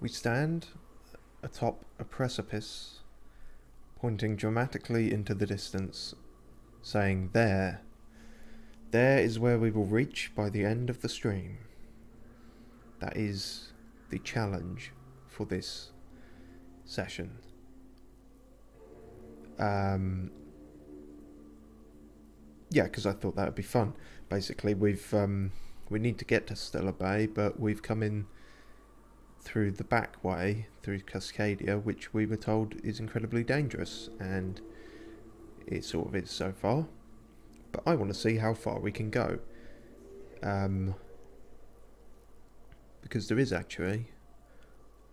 We stand atop a precipice, pointing dramatically into the distance, saying, there is where we will reach by the end of the stream. That is the challenge for this session. Yeah, because I thought that would be fun. Basically, we need to get to Stellar Bay, but we've come in through the back way, through Cascadia, which we were told is incredibly dangerous, and it sort of is so far. But I want to see how far we can go. Because there is actually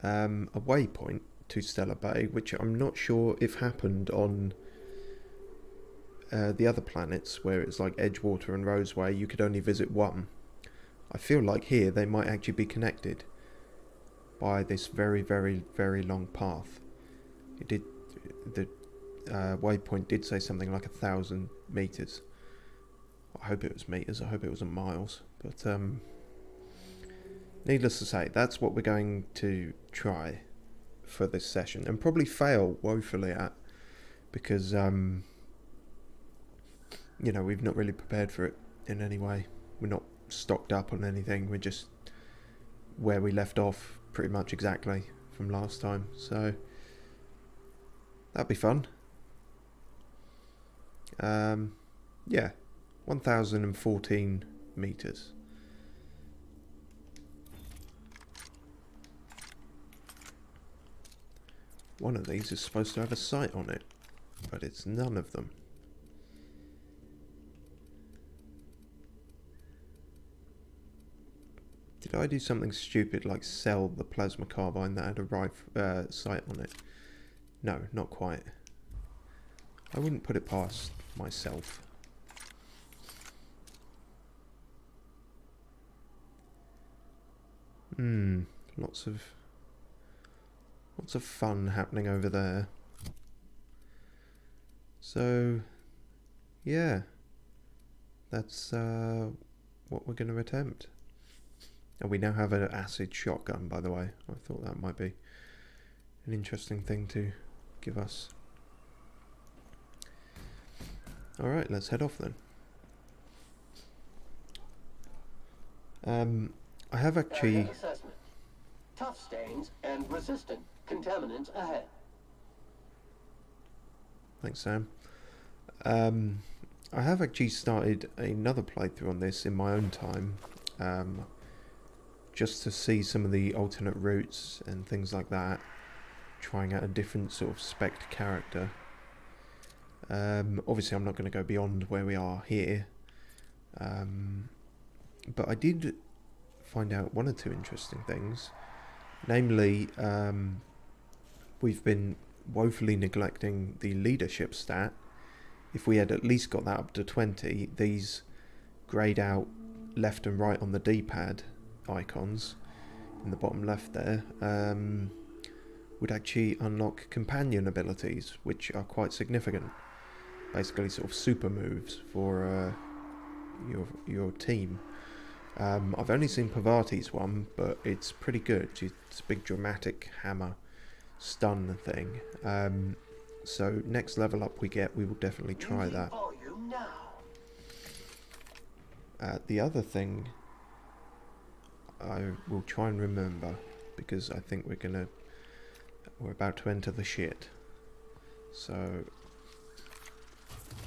a waypoint to Stellar Bay, which I'm not sure if happened on the other planets, where it's like Edgewater and Roseway, you could only visit one. I feel like here they might actually be connected by this very, very, very long path. It did, the waypoint did say something like 1,000 meters. I hope it was meters, I hope it wasn't miles, but needless to say, that's what we're going to try for this session, and probably fail woefully at, because you know, we've not really prepared for it in any way. We're not stocked up on anything, we're just where we left off pretty much exactly from last time, so that'd be fun. Yeah, 1,014 meters. One of these is supposed to have a sight on it, but it's none of them. Did I do something stupid like sell the plasma carbine that had a sight on it? No, not quite. I wouldn't put it past myself. Lots of fun happening over there. So, yeah, that's what we're going to attempt. And we now have an acid shotgun, by the way. I thought that might be an interesting thing to give us. Alright, let's head off then. I have actually... Tough stains and resistant contaminants ahead. Thanks, Sam. I have actually started another playthrough on this in my own time. Just to see some of the alternate routes and things like that, trying out a different sort of spec character. Obviously I'm not going to go beyond where we are here, but I did find out one or two interesting things, namely we've been woefully neglecting the leadership stat. If we had at least got that up to 20, these greyed out left and right on the D-pad icons in the bottom left there would actually unlock companion abilities, which are quite significant. Basically sort of super moves for your team. I've only seen Pavati's one, but it's pretty good. It's a big dramatic hammer stun thing. So next level up we get, we will definitely try that. The other thing I will try and remember, because I think we're about to enter the shit. So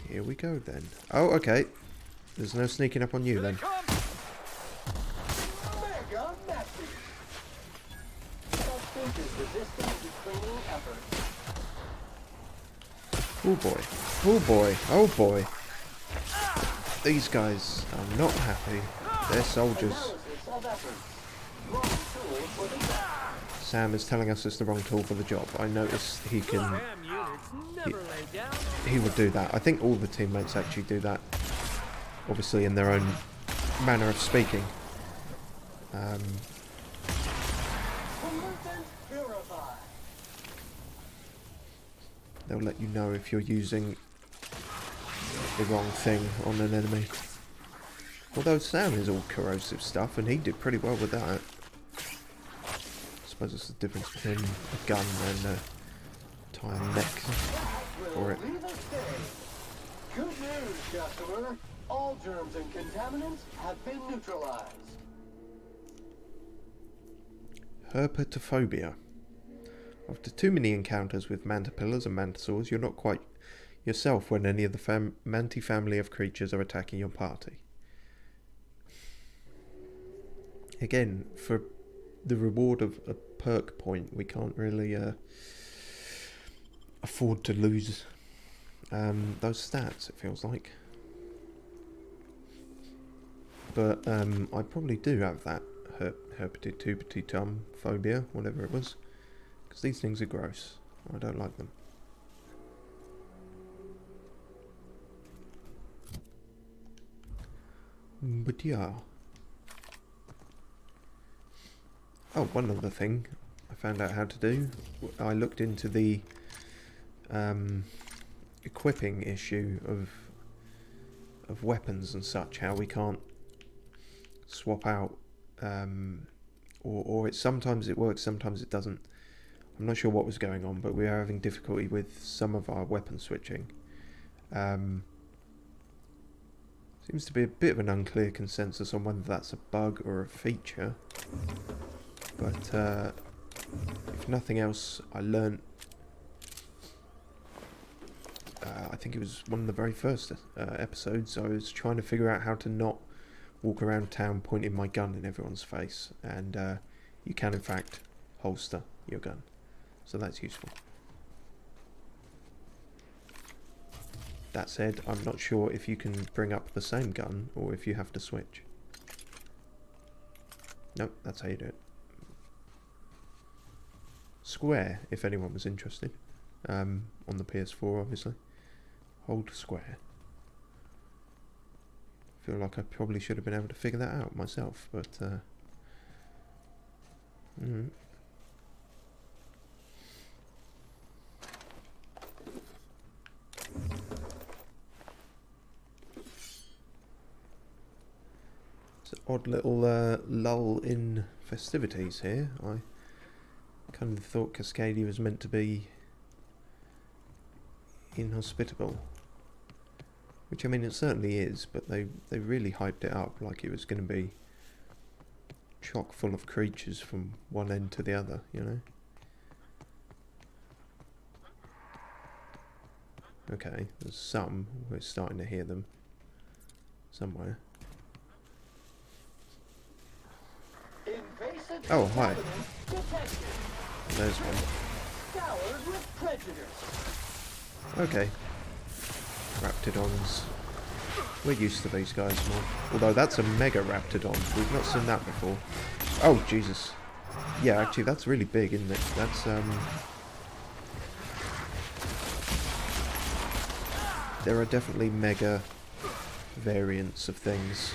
here we go then. Oh, okay. There's no sneaking up on you then. Oh boy. Oh boy. Oh boy. These guys are not happy. They're soldiers. Sam is telling us it's the wrong tool for the job. I noticed he can... He would do that. I think all the teammates actually do that. Obviously in their own manner of speaking. They'll let you know if you're using the wrong thing on an enemy. Although Sam is all corrosive stuff, and he did pretty well with that. suppose it's the difference between a gun and a tire neck for it. Good news, customer. All germs and contaminants have been neutralized. Herpetophobia. After too many encounters with mantipillars and mantisaurs, you're not quite yourself when any of the manti family of creatures are attacking your party. Again, for the reward of a perk point, we can't really afford to lose those stats, it feels like. But I probably do have that herpetophobia phobia, whatever it was, because these things are gross. I don't like them. But yeah. Oh, one other thing I found out how to do. I looked into the equipping issue of weapons and such, how we can't swap out, or sometimes it works, sometimes it doesn't. I'm not sure what was going on, but we are having difficulty with some of our weapon switching. Seems to be a bit of an unclear consensus on whether that's a bug or a feature. But if nothing else, I learnt, I think it was one of the very first episodes, I was trying to figure out how to not walk around town pointing my gun in everyone's face, and you can in fact holster your gun, so that's useful. That said, I'm not sure if you can bring up the same gun or if you have to switch. Nope, that's how you do it. Square, if anyone was interested, on the PS4 obviously. Hold square. Feel like I probably should have been able to figure that out myself, but it's an odd little lull in festivities here. I kind of thought Cascadia was meant to be inhospitable, which I mean it certainly is, but they really hyped it up like it was going to be chock full of creatures from one end to the other, you know. Okay, there's some, we're starting to hear them somewhere. Oh, hi. There's one. Okay. Raptidons. We're used to these guys more. Although that's a mega Raptidon. We've not seen that before. Oh, Jesus. Yeah, actually, that's really big, isn't it? That's, there are definitely mega variants of things.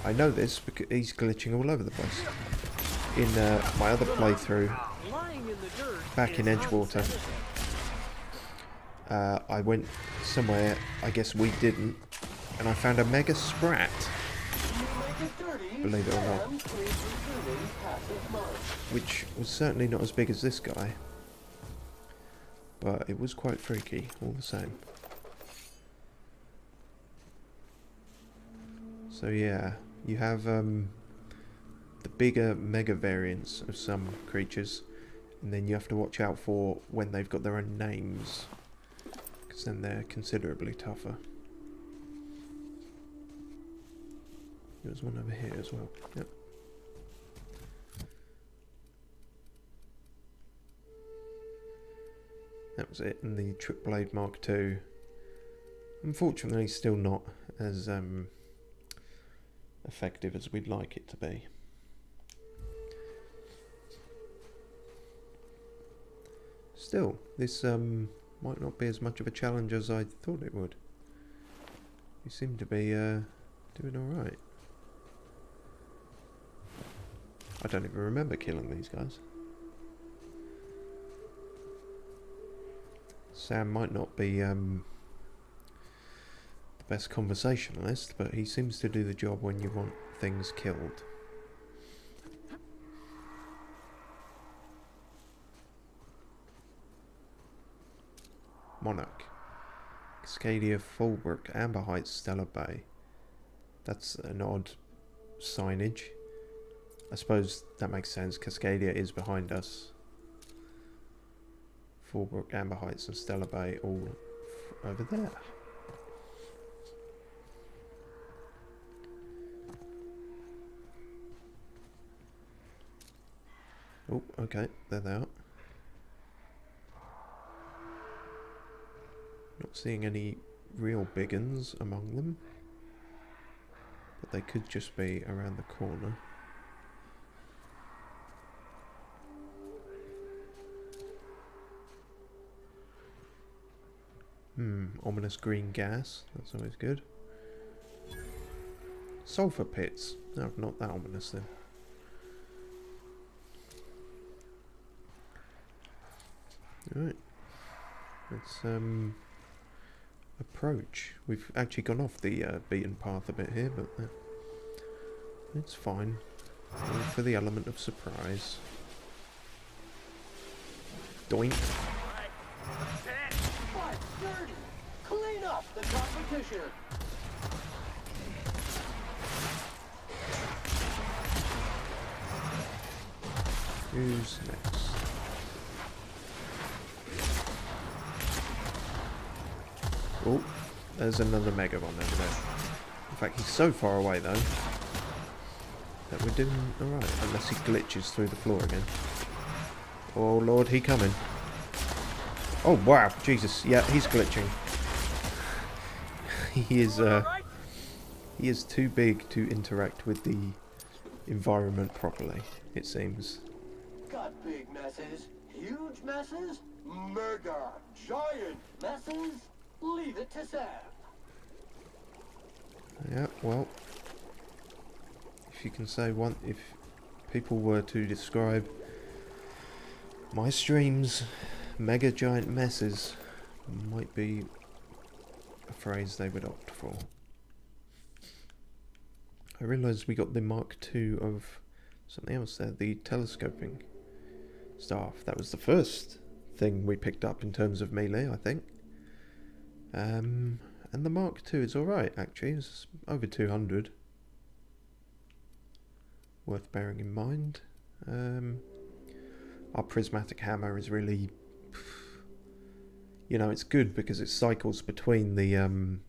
I know this because he's glitching all over the place. In my other playthrough, back in Edgewater, I went somewhere I guess we didn't, and I found a mega sprat. Believe it or not. Which was certainly not as big as this guy. But it was quite freaky, all the same. So yeah, you have the bigger mega variants of some creatures, and then you have to watch out for when they've got their own names, because then they're considerably tougher. There's one over here as well. Yep. That was it, and the Trip Blade Mark II. Unfortunately, still not as effective as we'd like it to be. Still, this might not be as much of a challenge as I thought it would. You seem to be doing alright. I don't even remember killing these guys. Sam might not be the best conversationalist, but he seems to do the job when you want things killed. Monarch. Cascadia, Fulbrook, Amber Heights, Stellar Bay. That's an odd signage. I suppose that makes sense. Cascadia is behind us. Fulbrook, Amber Heights and Stellar Bay all over there. Oh, okay, there they are. Not seeing any real big uns among them, but they could just be around the corner. Ominous green gas, that's always good. Sulphur pits, no, not that ominous then. Alright, let's approach. We've actually gone off the beaten path a bit here, but it's fine. All for the element of surprise. Doink. 5:30. Clean up the competition. Who's next? Oh, there's another Mega Bomb over there. In fact, he's so far away though that we're doing alright, unless he glitches through the floor again. Oh lord, he coming. Oh wow, Jesus, yeah, he's glitching. He is too big to interact with the environment properly, it seems. Got big messes, huge messes, mega giant messes. Leave it to Sam. Yeah, well, if you can say one, if people were to describe my streams, mega giant messes might be a phrase they would opt for. I realised we got the Mark II of something else there, the telescoping staff. That was the first thing we picked up in terms of melee, I think. And the Mark II is alright actually, it's over 200. Worth bearing in mind. Our prismatic hammer is really, you know, it's good because it cycles between the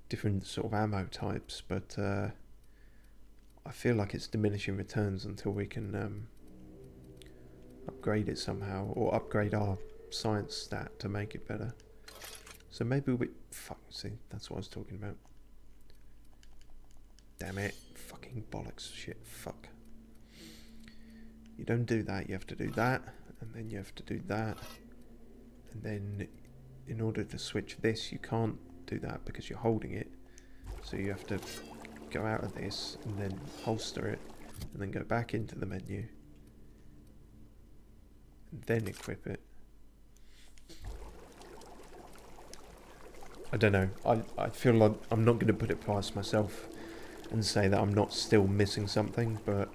different sort of ammo types, but I feel like it's diminishing returns until we can upgrade it somehow, or upgrade our science stat to make it better. So maybe we... Fuck, see, that's what I was talking about. Damn it. Fucking bollocks. Shit, fuck. You don't do that, you have to do that, and then you have to do that. And then, in order to switch this, you can't do that because you're holding it. So you have to go out of this, and then holster it, and then go back into the menu. And then equip it. I don't know, I feel like I'm not going to put it past myself and say that I'm not still missing something, but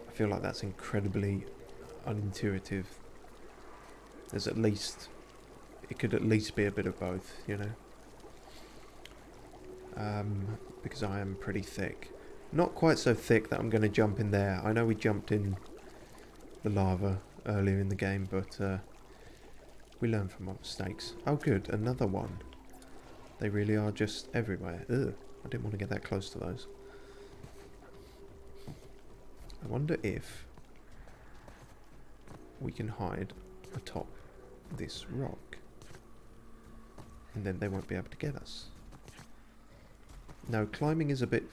I feel like that's incredibly unintuitive. There's at least, it could at least be a bit of both, you know. Because I am pretty thick. Not quite so thick that I'm going to jump in there. I know we jumped in the lava earlier in the game, but we learn from our mistakes. Oh good, another one. They really are just everywhere. Ugh, I didn't want to get that close to those. I wonder if we can hide atop this rock. And then they won't be able to get us. No, climbing is a bit...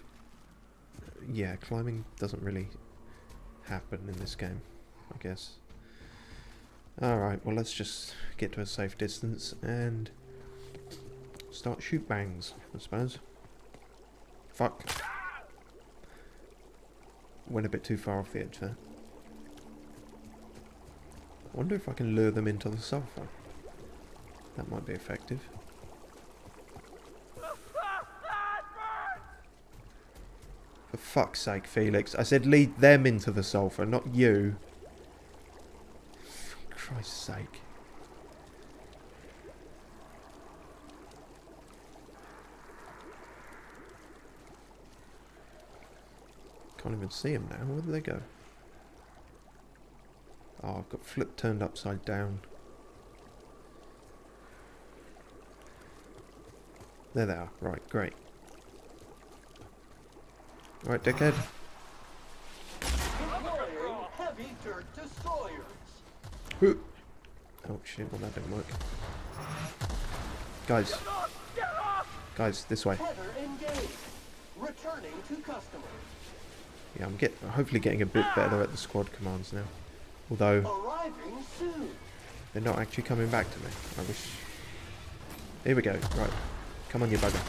Yeah, climbing doesn't really happen in this game, I guess. Alright, well let's just get to a safe distance and start shoot bangs, I suppose. Fuck. Went a bit too far off the edge there. I wonder if I can lure them into the sulphur. That might be effective. For fuck's sake, Felix. I said lead them into the sulphur, not you. For Christ's sake. Can't even see them now. Where did they go? Oh, I've got flip turned upside down. There they are. Right, great. Right, dickhead. Heavy dirt destroyers. Oh shit, well that didn't work. Guys. Guys, this way. Header engaged. Returning to customer. Yeah, I'm hopefully getting a bit better at the squad commands now. Although, Arriving soon. they're not actually coming back to me. I wish... Here we go. Right. Come on, you bugger.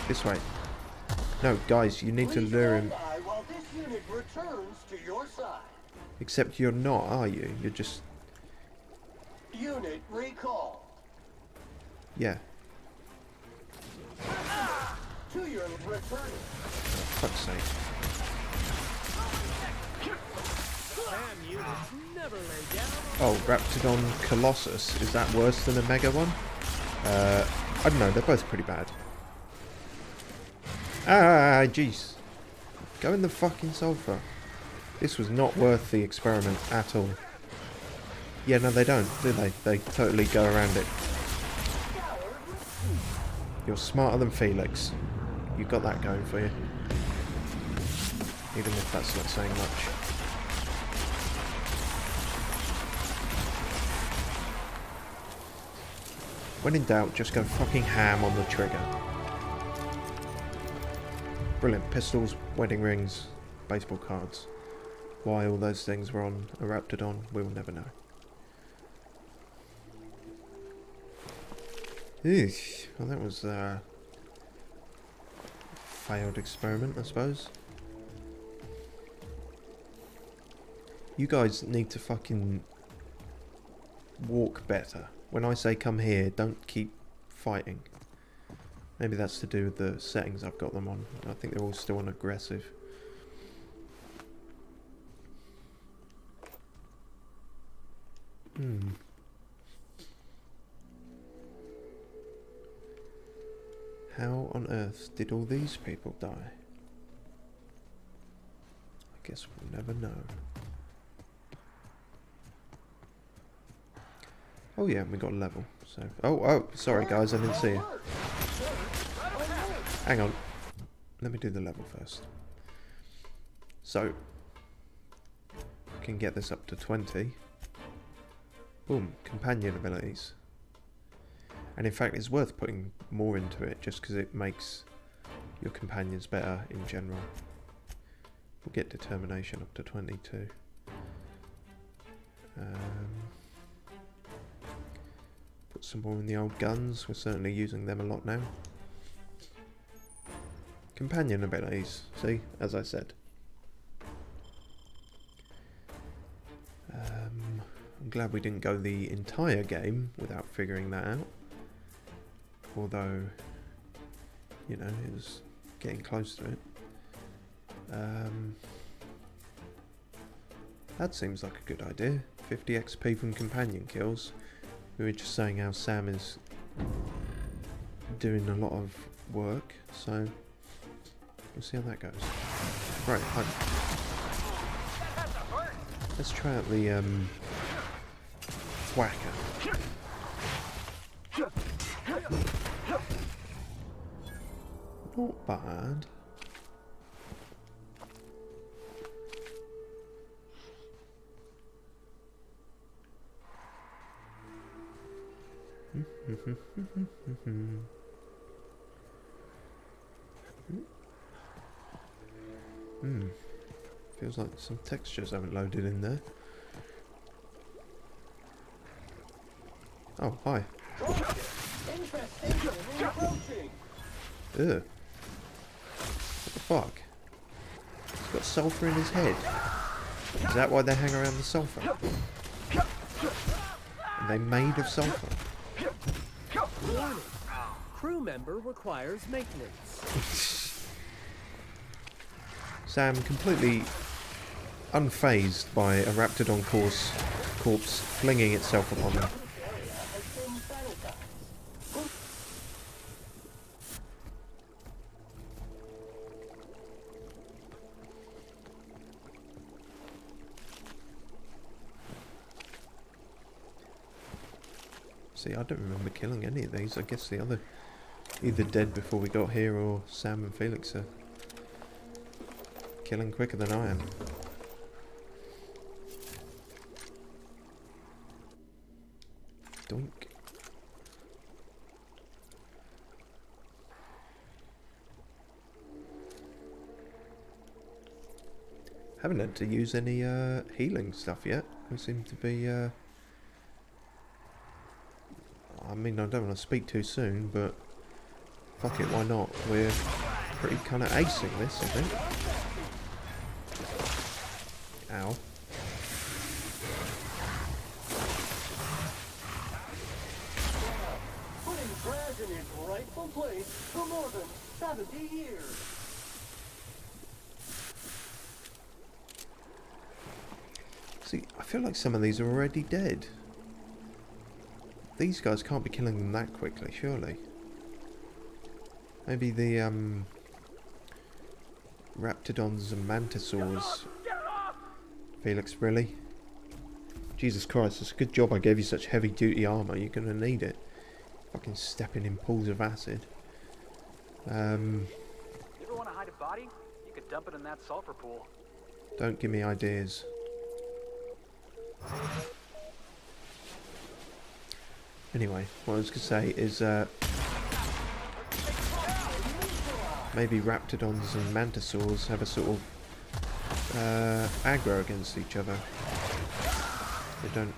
This way. No, guys, you need to lure him. While this unit returns to your side. Except you're not, are you? You're just... Unit recalled. Yeah. To your returning. Fuck's sake. Oh, Raptor Colossus. Is that worse than a Mega one? I don't know. They're both pretty bad. Ah, jeez. Go in the fucking sulfur. This was not worth the experiment at all. Yeah, no, they don't, do they? They totally go around it. You're smarter than Felix. You got that going for you. Even if that's not saying much. When in doubt, just go fucking ham on the trigger. Brilliant. Pistols, wedding rings, baseball cards. Why all those things were on a Raptor, we will never know. Eesh. Well, that was a failed experiment, I suppose. You guys need to fucking walk better. When I say come here, don't keep fighting. Maybe that's to do with the settings I've got them on. I think they're all still on aggressive. How on earth did all these people die? I guess we'll never know. Oh yeah, we got a level. So, oh, sorry guys, I didn't see you. Hang on. Let me do the level first. So, we can get this up to 20. Boom, companion abilities. And in fact, it's worth putting more into it just because it makes your companions better in general. We'll get determination up to 22. Put some more in the old guns. We're certainly using them a lot now. Companion abilities. See, as I said. I'm glad we didn't go the entire game without figuring that out. Although, you know, it was getting close to it. That seems like a good idea. 50 XP from companion kills. We were just saying how Sam is doing a lot of work, so we'll see how that goes. Right, let's try out the whacker. Not bad. Feels like some textures haven't loaded in there. Oh, hi. Ugh. What the fuck? He's got sulfur in his head. Is that why they hang around the sulfur? Are they made of sulfur? Warning. Crew member requires maintenance. Sam, completely unfazed by a Raptor corpse flinging itself upon him. See, I don't remember killing any of these. I guess the other either dead before we got here, or Sam and Felix are killing quicker than I am. Doink. Haven't had to use any healing stuff yet. We seem to be I mean, I don't want to speak too soon, but fuck it, why not? We're pretty kind of acing this, I think. Ow. Putting trash in its rightful place for more than 70 years. See, I feel like some of these are already dead. These guys can't be killing them that quickly, surely. Maybe the Raptidons and Mantisaurs. Felix, really? Jesus Christ, it's a good job I gave you such heavy duty armour. You're gonna need it. Fucking stepping in pools of acid. You ever want to hide a body? You could dump it in that sulfur pool. Don't give me ideas. Anyway, what I was going to say is maybe Raptidons and Mantisaurs have a sort of aggro against each other. They don't...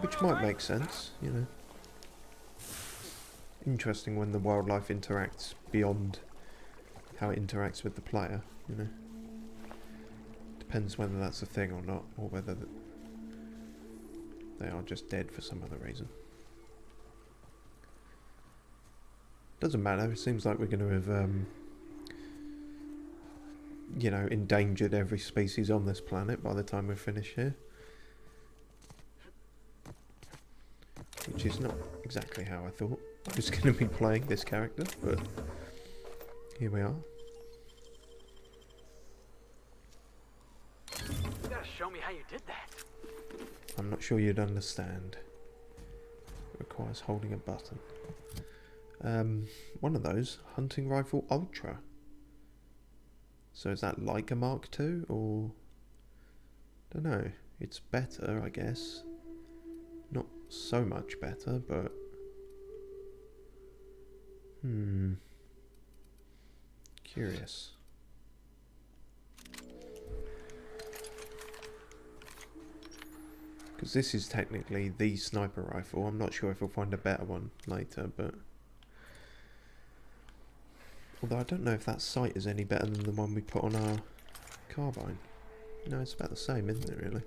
Which might make sense, you know. Interesting when the wildlife interacts beyond how it interacts with the player, you know. Depends whether that's a thing or not, or whether they are just dead for some other reason. Doesn't matter, it seems like we're going to have, you know, endangered every species on this planet by the time we finish here. Which is not exactly how I thought I was going to be playing this character, but here we are. You gotta show me how you did that. I'm not sure you'd understand. It requires holding a button. One of those, hunting rifle ultra. So is that like a Mark II, or... don't know. It's better, I guess. Not so much better, but... curious. Because this is technically the sniper rifle. I'm not sure if we'll find a better one later, but... although I don't know if that sight is any better than the one we put on our carbine. No, it's about the same, isn't it, really?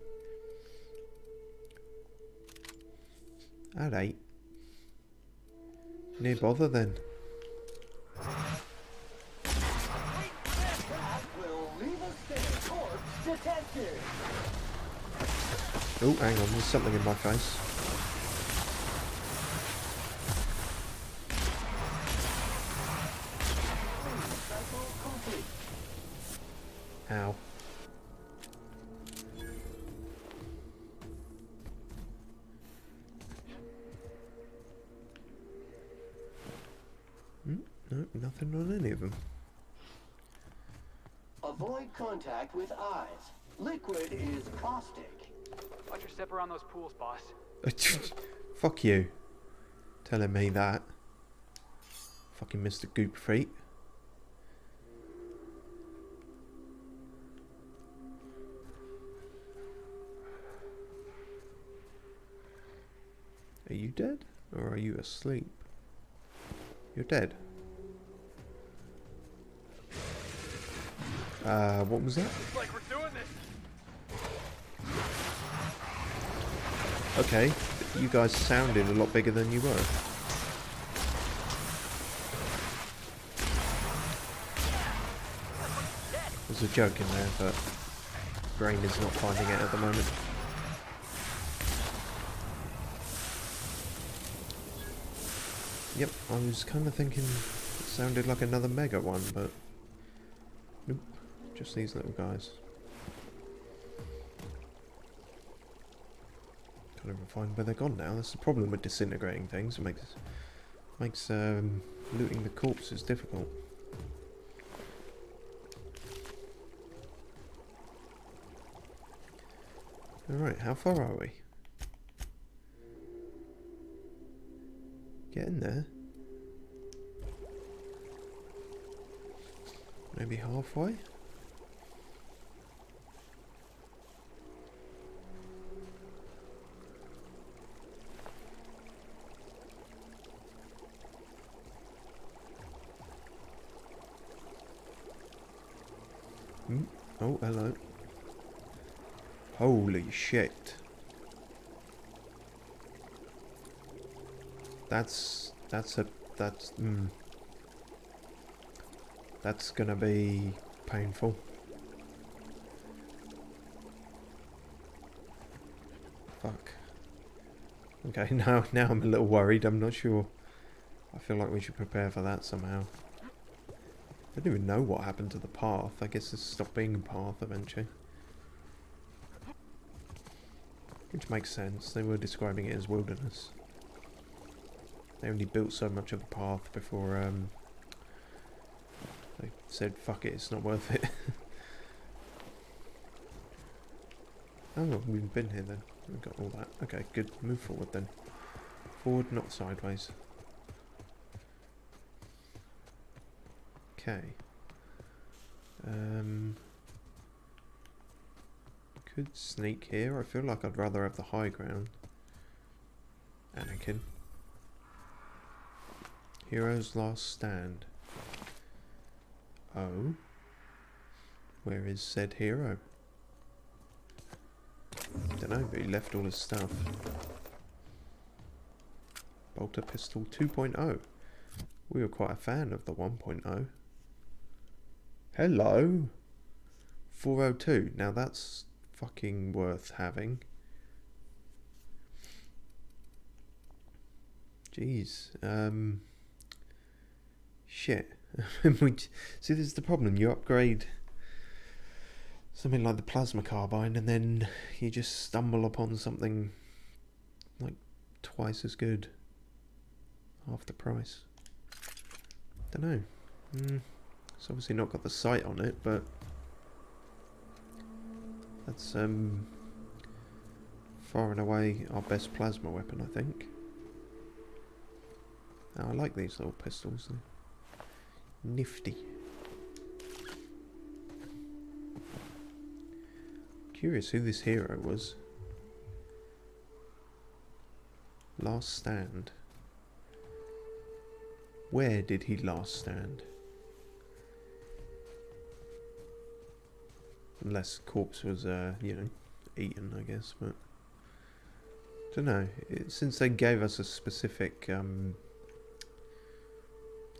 At 8. Near bother, then. Will leave us their corpse detected. Oh, hang on, there's something in my face. Ow. No, nothing on any of them. Avoid contact with eyes. Liquid is caustic. Watch your step around those pools, boss. Fuck you. Telling me that. Fucking Mr. Goop Feet. Are you dead? Or are you asleep? You're dead. What was that? Looks like we're doing this. Okay, you guys sounded a lot bigger than you were. There's a joke in there, but brain is not finding it at the moment. Yep, I was kind of thinking it sounded like another mega one, but nope, just these little guys. Can't even find where they're gone now. That's the problem with disintegrating things. It makes looting the corpses difficult. Alright, how far are we? Getting there. Maybe halfway? Oh, hello. Holy shit. That's gonna be painful. Fuck. Okay, now I'm a little worried. I'm not sure. I feel like we should prepare for that somehow. I don't even know what happened to the path. I guess it stopped being a path eventually. Which makes sense. They were describing it as wilderness. They only built so much of the path before they said, fuck it, it's not worth it. Oh, we've been here then. We've got all that. Okay, good. Move forward then. Forward, not sideways. Okay. Could sneak here. I feel like I'd rather have the high ground. Anakin. Hero's last stand. Oh. Where is said hero? Dunno, but he left all his stuff. Bolter pistol 2.0. We were quite a fan of the 1.0. Hello. 402. Now that's fucking worth having. Jeez. Shit. See, this is the problem. You upgrade something like the plasma carbine and then you just stumble upon something like twice as good. Half the price. Dunno. It's obviously not got the sight on it, but that's far and away our best plasma weapon, I think. Now, I like these little pistols. They're nifty. Curious who this hero was. Last stand. Where did he last stand? Unless corpse was, you know, eaten, I guess, but don't know. Since they gave us a specific, you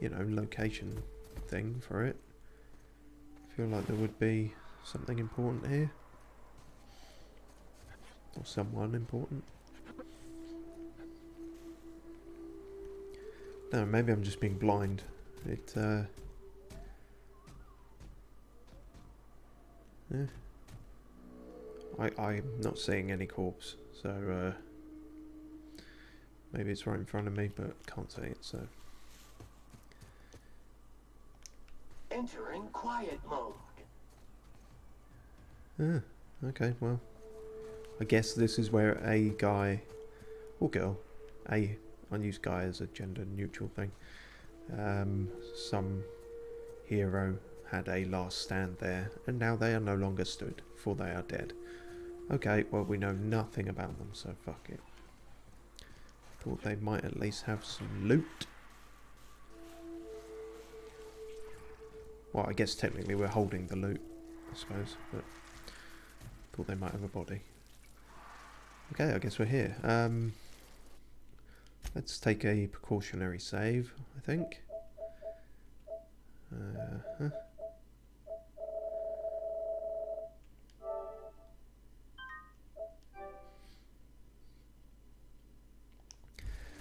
know, location thing for it, I feel like there would be something important here, or someone important. No, maybe I'm just being blind. Yeah. I'm not seeing any corpse, so maybe it's right in front of me, but can't see it, so. Entering quiet mode. Okay, well, I guess this is where a guy, or girl, I use guy as a gender neutral thing, some hero had a last stand there, and now they are no longer stood, for they are dead. Okay, well, we know nothing about them, so fuck it. Thought they might at least have some loot. Well, I guess technically we're holding the loot, I suppose, but thought they might have a body. Okay, I guess we're here. Let's take a precautionary save, I think.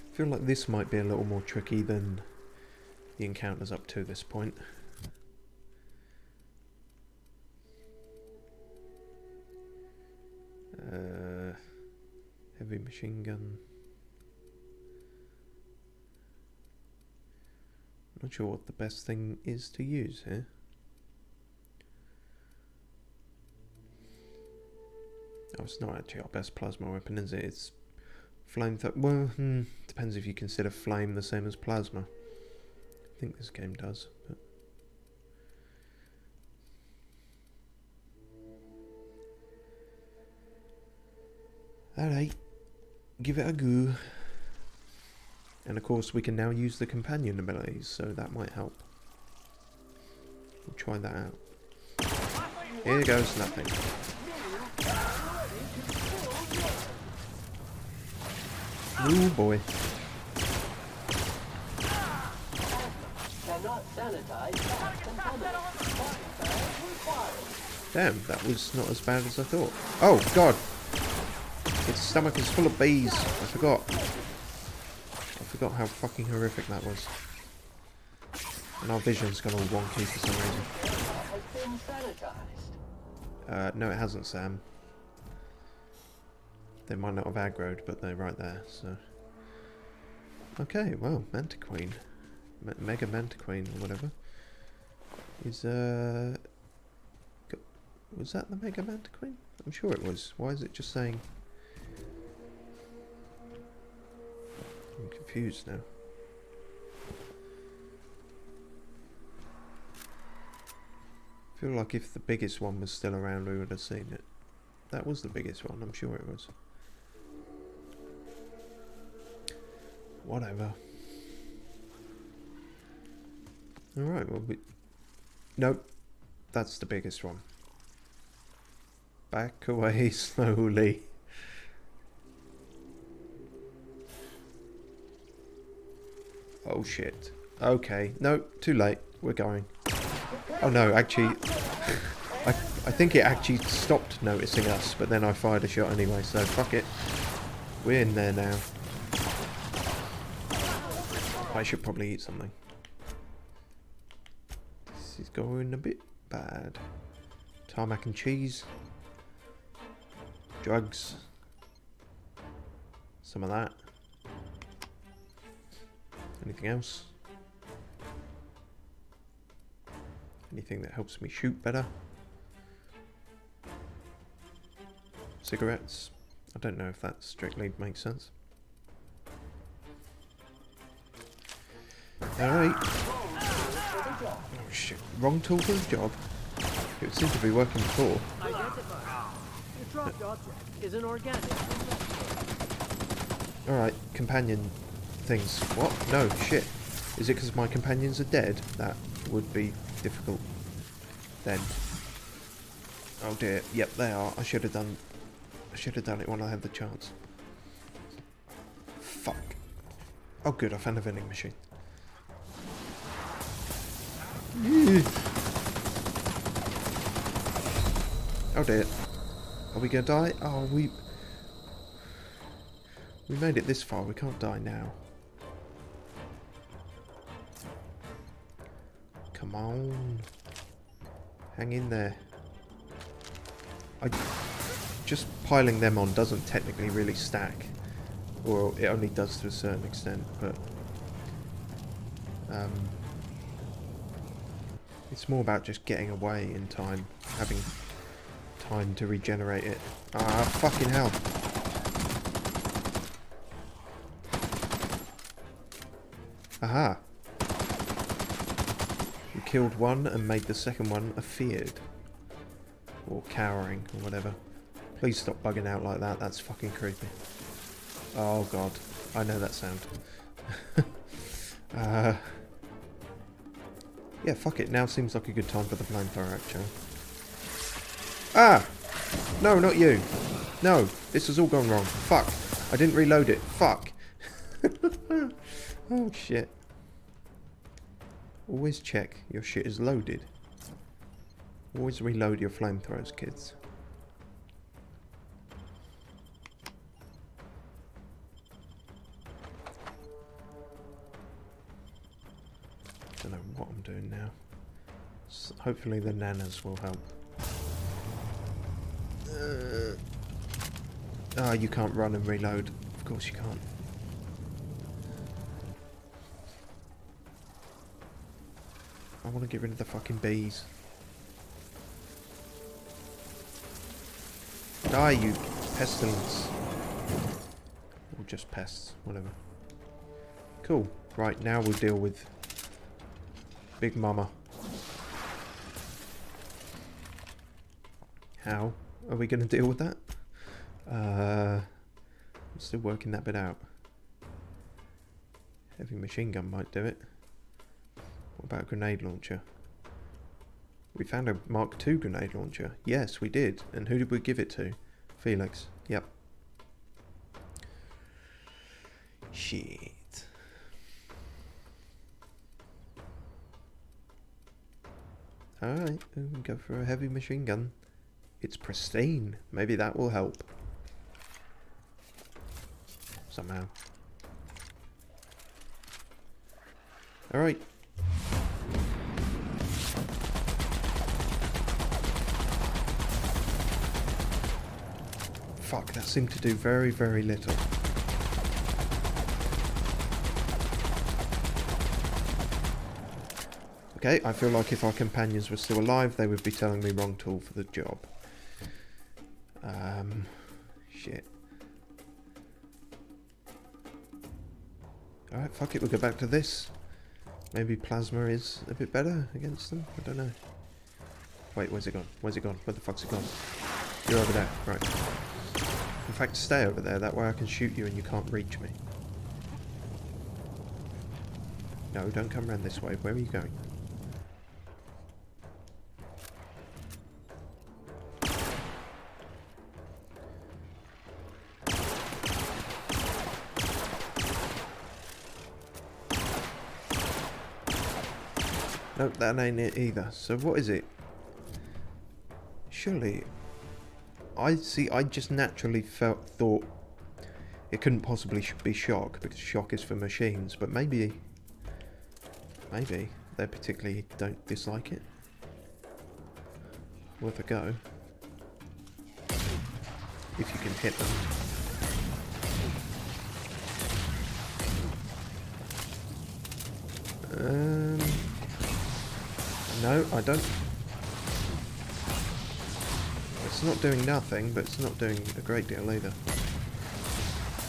I feel like this might be a little more tricky than the encounters up to this point. Heavy heavy machine gun. Not sure what the best thing is to use here. Oh, it's not actually our best plasma weapon, is it? It's flame. Well, depends if you consider flame the same as plasma. I think this game does, but. Alright, give it a go. And of course we can now use the companion abilities, so that might help. We'll try that out. Here goes nothing. Ooh boy. Damn, that was not as bad as I thought. Oh god! Its stomach is full of bees. I forgot how fucking horrific that was. And our vision's gone all wonky for some reason. No it hasn't, Sam. They might not have aggroed, but they're right there, so... Okay, well, Mantiqueen. Mega Mantiqueen, or whatever. Is, was that the Mega Mantiqueen? I'm sure it was. Why is it just saying... I'm confused now. I feel like if the biggest one was still around we would have seen it. That was the biggest one, I'm sure it was. Whatever. Alright, well nope. That's the biggest one. Back away slowly. Oh shit. Okay. No, too late. We're going. Oh no, actually... I think it actually stopped noticing us, but then I fired a shot anyway, so fuck it. We're in there now. I should probably eat something. This is going a bit bad. Tarmac and cheese. Drugs. Some of that. Anything else? Anything that helps me shoot better? Cigarettes? I don't know if that strictly makes sense. Alright. Oh shit. Wrong tool for the job. It seemed to be working before. The dropped object is an organic. Alright, companion things. What? No, shit. Is it because my companions are dead? That would be difficult then. Oh dear. Yep, they are. I should have done it when I had the chance. Fuck. Oh good, I found a vending machine. Oh dear. Are we gonna die? Oh, we made it this far, we can't die now. Come on. Hang in there. Just piling them on doesn't technically really stack. Or it only does to a certain extent, but... it's more about just getting away in time. Having time to regenerate it. Ah, fucking hell. Aha. We killed one and made the second one afeared. Or cowering, or whatever. Please stop bugging out like that, that's fucking creepy. Oh god, I know that sound. Yeah, fuck it, now seems like a good time for the flamethrower actually. Ah! No, not you. No, this has all gone wrong. Fuck. I didn't reload it. Fuck. Oh shit. Always check your shit is loaded. Always reload your flamethrowers, kids. Don't know what I'm doing now. Hopefully the nanas will help. Ah, you can't run and reload. Of course you can't. I want to get rid of the fucking bees. Die, you pestilence. Or just pests, whatever. Cool. Right, now we'll deal with Big Mama. How are we going to deal with that? I'm still working that bit out. Heavy machine gun might do it. What about a grenade launcher? We found a Mark II grenade launcher. Yes, we did. And who did we give it to? Felix. Yep. Shit. Alright, we can go for a heavy machine gun. It's pristine. Maybe that will help. Somehow. Alright. Fuck, that seemed to do very, very little. Okay, I feel like if our companions were still alive, they would be telling me wrong tool for the job. Shit. Alright, fuck it, we'll go back to this. Maybe plasma is a bit better against them? I don't know. Wait, where's it gone? Where's it gone? Where the fuck's it gone? You're over there, right. In fact, stay over there, that way I can shoot you and you can't reach me. No, don't come around this way. Where are you going? Nope, that ain't it either. So what is it? Surely... I just naturally thought it couldn't possibly be shock, because shock is for machines, but maybe they particularly don't dislike it. Worth a go. If you can hit them. No, I don't. It's not doing nothing, but it's not doing a great deal either.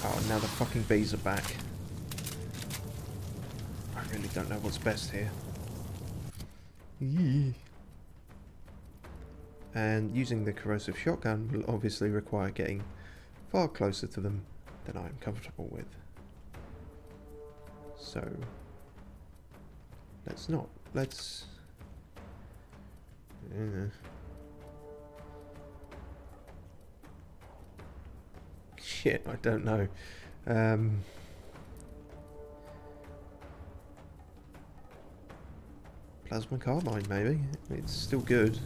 Oh, now the fucking bees are back. I really don't know what's best here. Yee. And using the corrosive shotgun will obviously require getting far closer to them than I am comfortable with. So, let's not. Let's... Shit, I don't know. Plasma carbine, maybe. It's still good.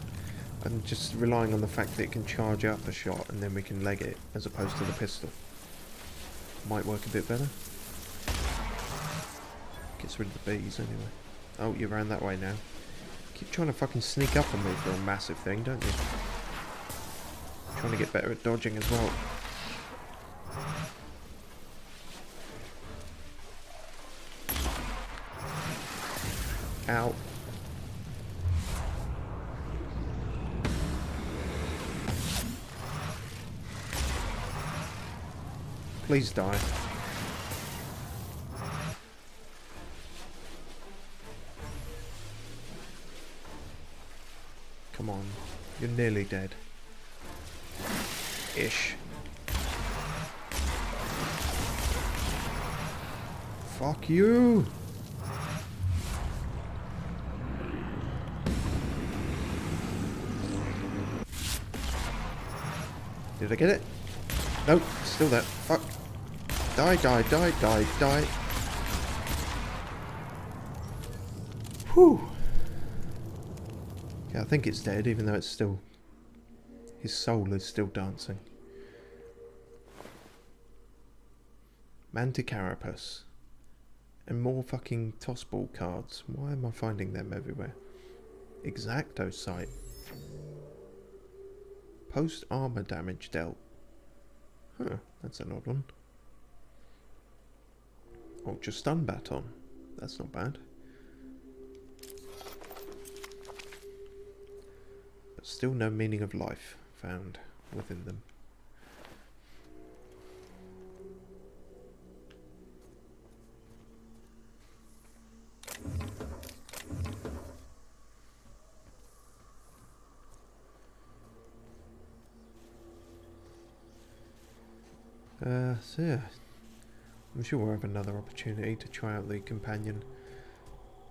I'm just relying on the fact that it can charge up a shot and then we can leg it, as opposed to the pistol. Might work a bit better. Gets rid of the bees anyway. Oh, you're around that way now. Keep trying to fucking sneak up on me for a massive thing, don't you? Trying to get better at dodging as well. Ow. Please die. Come on. You're nearly dead. Ish. Fuck you! Did I get it? Nope, still there. Fuck. Die, die, die, die, die. Whew. Yeah, I think it's dead, even though it's still... His soul is still dancing. Manticarapus. And more fucking tossball cards. Why am I finding them everywhere? Exacto sight. Post armor damage dealt. Huh, that's an odd one. Ultra stun baton. That's not bad. But still no meaning of life found within them. So yeah, I'm sure we'll have another opportunity to try out the companion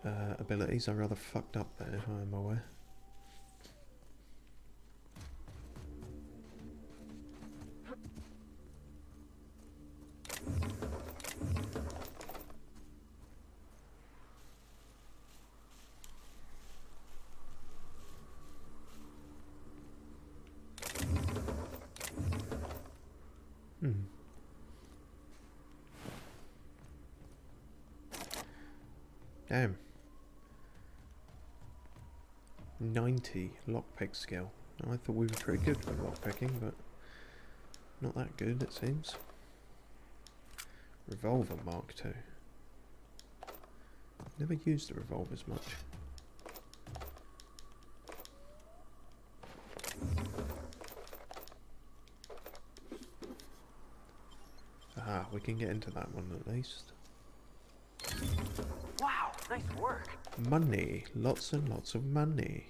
abilities. I rather fucked up there, I am aware. Damn. 90 lockpick skill. Now, I thought we were pretty good with lockpicking, but not that good it seems. Revolver Mark II. Never used the revolvers much. Ah, we can get into that one at least. Wow, nice work. Money. Lots and lots of money.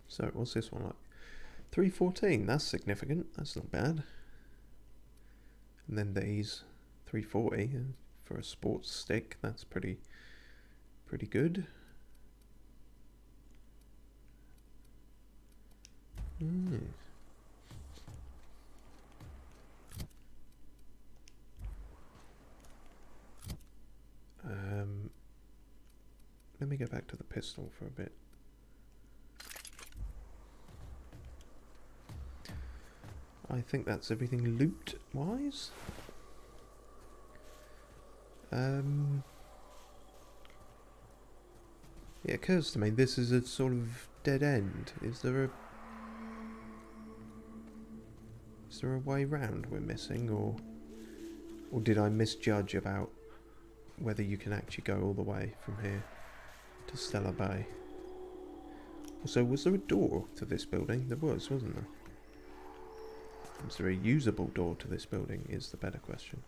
So, what's this one like? 314, that's significant. That's not bad. And then these 340 for a sports stick. That's pretty good. Let me go back to the pistol for a bit. I think that's everything loot wise. It occurs to me this is a sort of dead end. Is there a way round we're missing, or did I misjudge about whether you can actually go all the way from here to Stellar Bay? Also, was there a door to this building? There was, wasn't there? Is there a usable door to this building is the better question.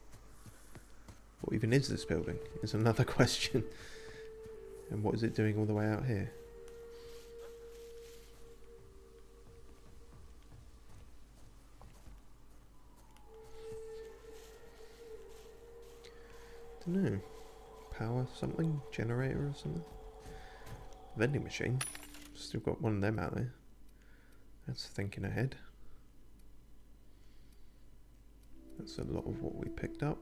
What even is this building is another question. And what is it doing all the way out here? Don't know. Power something? Generator or something? Vending machine. Still got one of them out there. That's thinking ahead. That's a lot of what we picked up.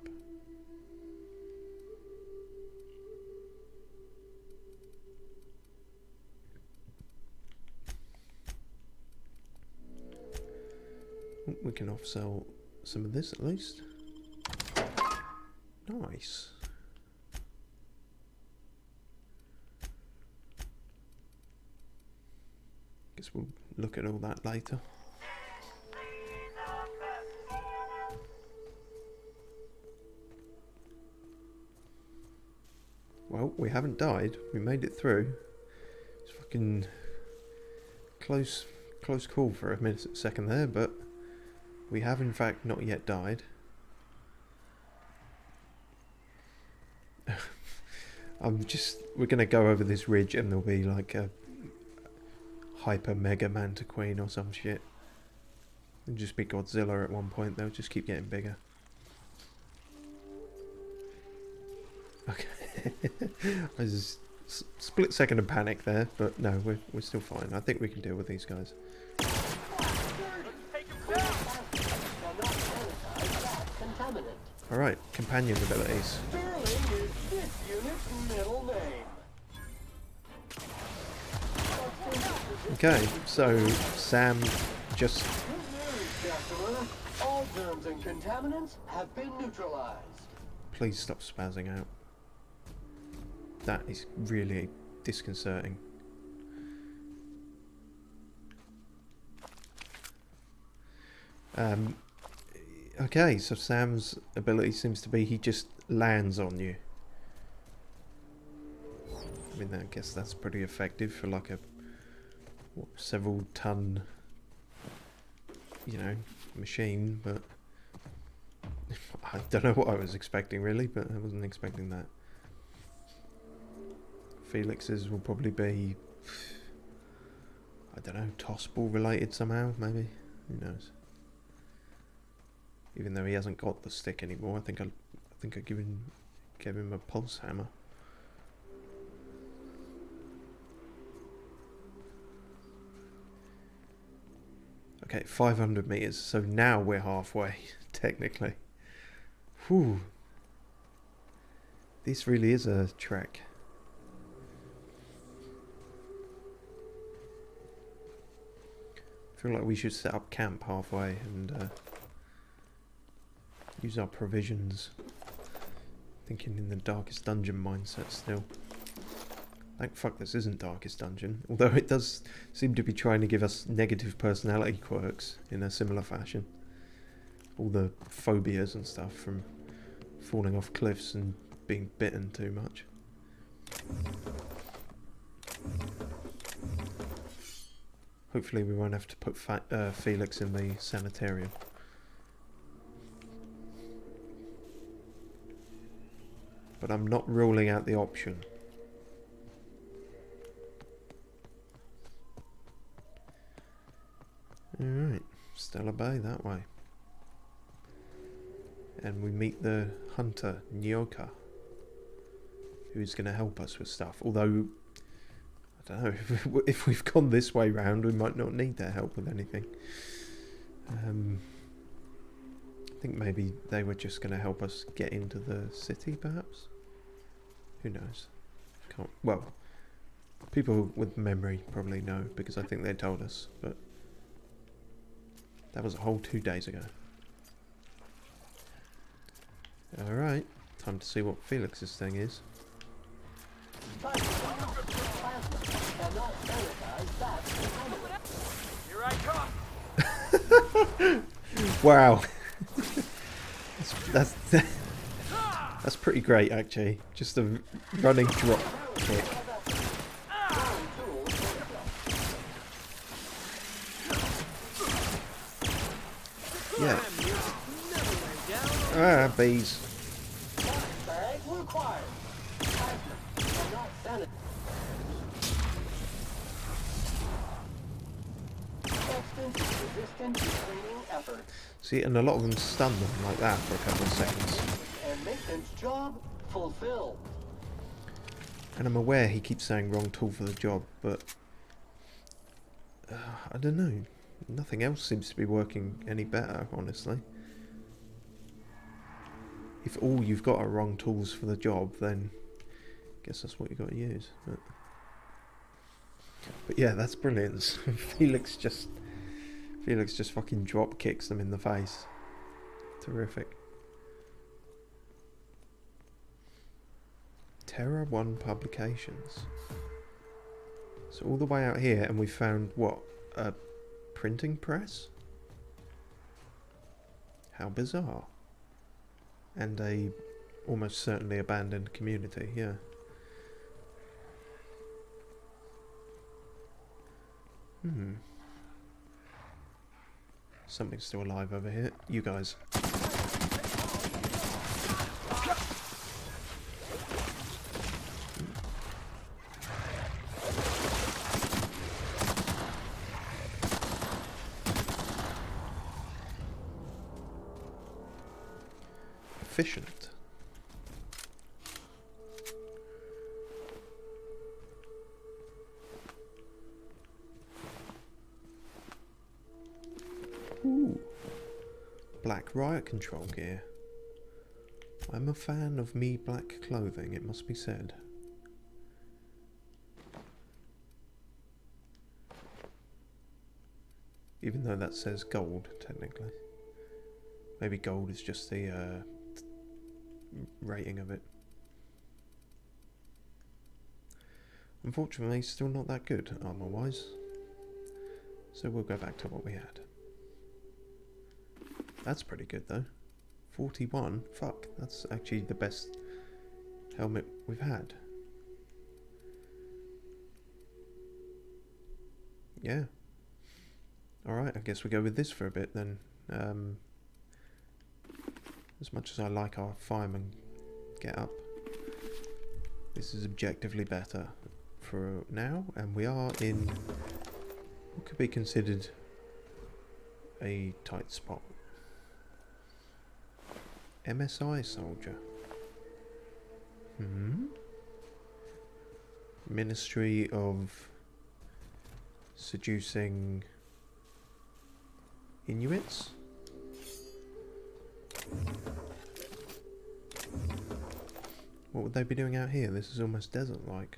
We can off-sell some of this at least. Nice. Guess we'll look at all that later. Well, we haven't died. We made it through. It's fucking close call for a second there, but we have in fact not yet died. We're gonna go over this ridge and there'll be like a hyper mega mantiqueen or some shit. It'll just be Godzilla at one point. They'll just keep getting bigger. Okay. I was split second of panic there, but no, we're still fine. I think we can deal with these guys. Alright, companion abilities. Sterling is this unit's middle name. Okay, so Sam just... Good news, customer. All germs and contaminants have been neutralized. Please stop spazzing out. That is really disconcerting. Okay, so Sam's ability seems to be he just lands on you. I mean, I guess that's pretty effective for like a several ton, you know, machine, but I don't know what I was expecting really, but I wasn't expecting that. Felix's will probably be, I don't know, toss ball related somehow, maybe. Who knows? Even though he hasn't got the stick anymore, I think I gave him a pulse hammer. Okay, 500 meters. So now we're halfway, technically. Whew. This really is a trek. I feel like we should set up camp halfway and use our provisions. Thinking in the darkest dungeon mindset still. Thank fuck this isn't Darkest Dungeon, although it does seem to be trying to give us negative personality quirks in a similar fashion. All the phobias and stuff from falling off cliffs and being bitten too much. Hopefully we won't have to put Felix in the sanitarium. But I'm not ruling out the option. Alright, Stella Bay that way. And we meet the hunter, Nyoka, who's going to help us with stuff. Although, I don't know, if we've gone this way round, we might not need their help with anything. I think maybe they were just going to help us get into the city, perhaps? Who knows? Can't, well, people with memory probably know, because I think they told us, but that was a whole 2 days ago. Alright, time to see what Felix's thing is. Here I come. Wow. That's pretty great actually. Just a running drop kick. Yeah. Ah, bees. See, and a lot of them stun them like that for a couple of seconds. And maintenance job fulfilled. And I'm aware he keeps saying wrong tool for the job, but I don't know. Nothing else seems to be working any better, honestly. If all you've got are wrong tools for the job, then I guess that's what you've got to use. But yeah, that's brilliant. Felix just fucking drop kicks them in the face. Terrific. Terra 1 Publications. So all the way out here, and we found what? A printing press? How bizarre. And a almost certainly abandoned community, yeah. Something's still alive over here. You guys. Efficient. Ooh. Black riot control gear. I'm a fan of me black clothing, it must be said. Even though that says gold, technically. Maybe gold is just the rating of it. Unfortunately, still not that good armor-wise. So we'll go back to what we had. That's pretty good though. 41? Fuck, that's actually the best helmet we've had. Yeah. Alright, I guess we go with this for a bit then. As much as I like our fireman get up, this is objectively better for now, and we are in what could be considered a tight spot. MSI soldier. Ministry of Seducing Inuits? What would they be doing out here? This is almost desert-like.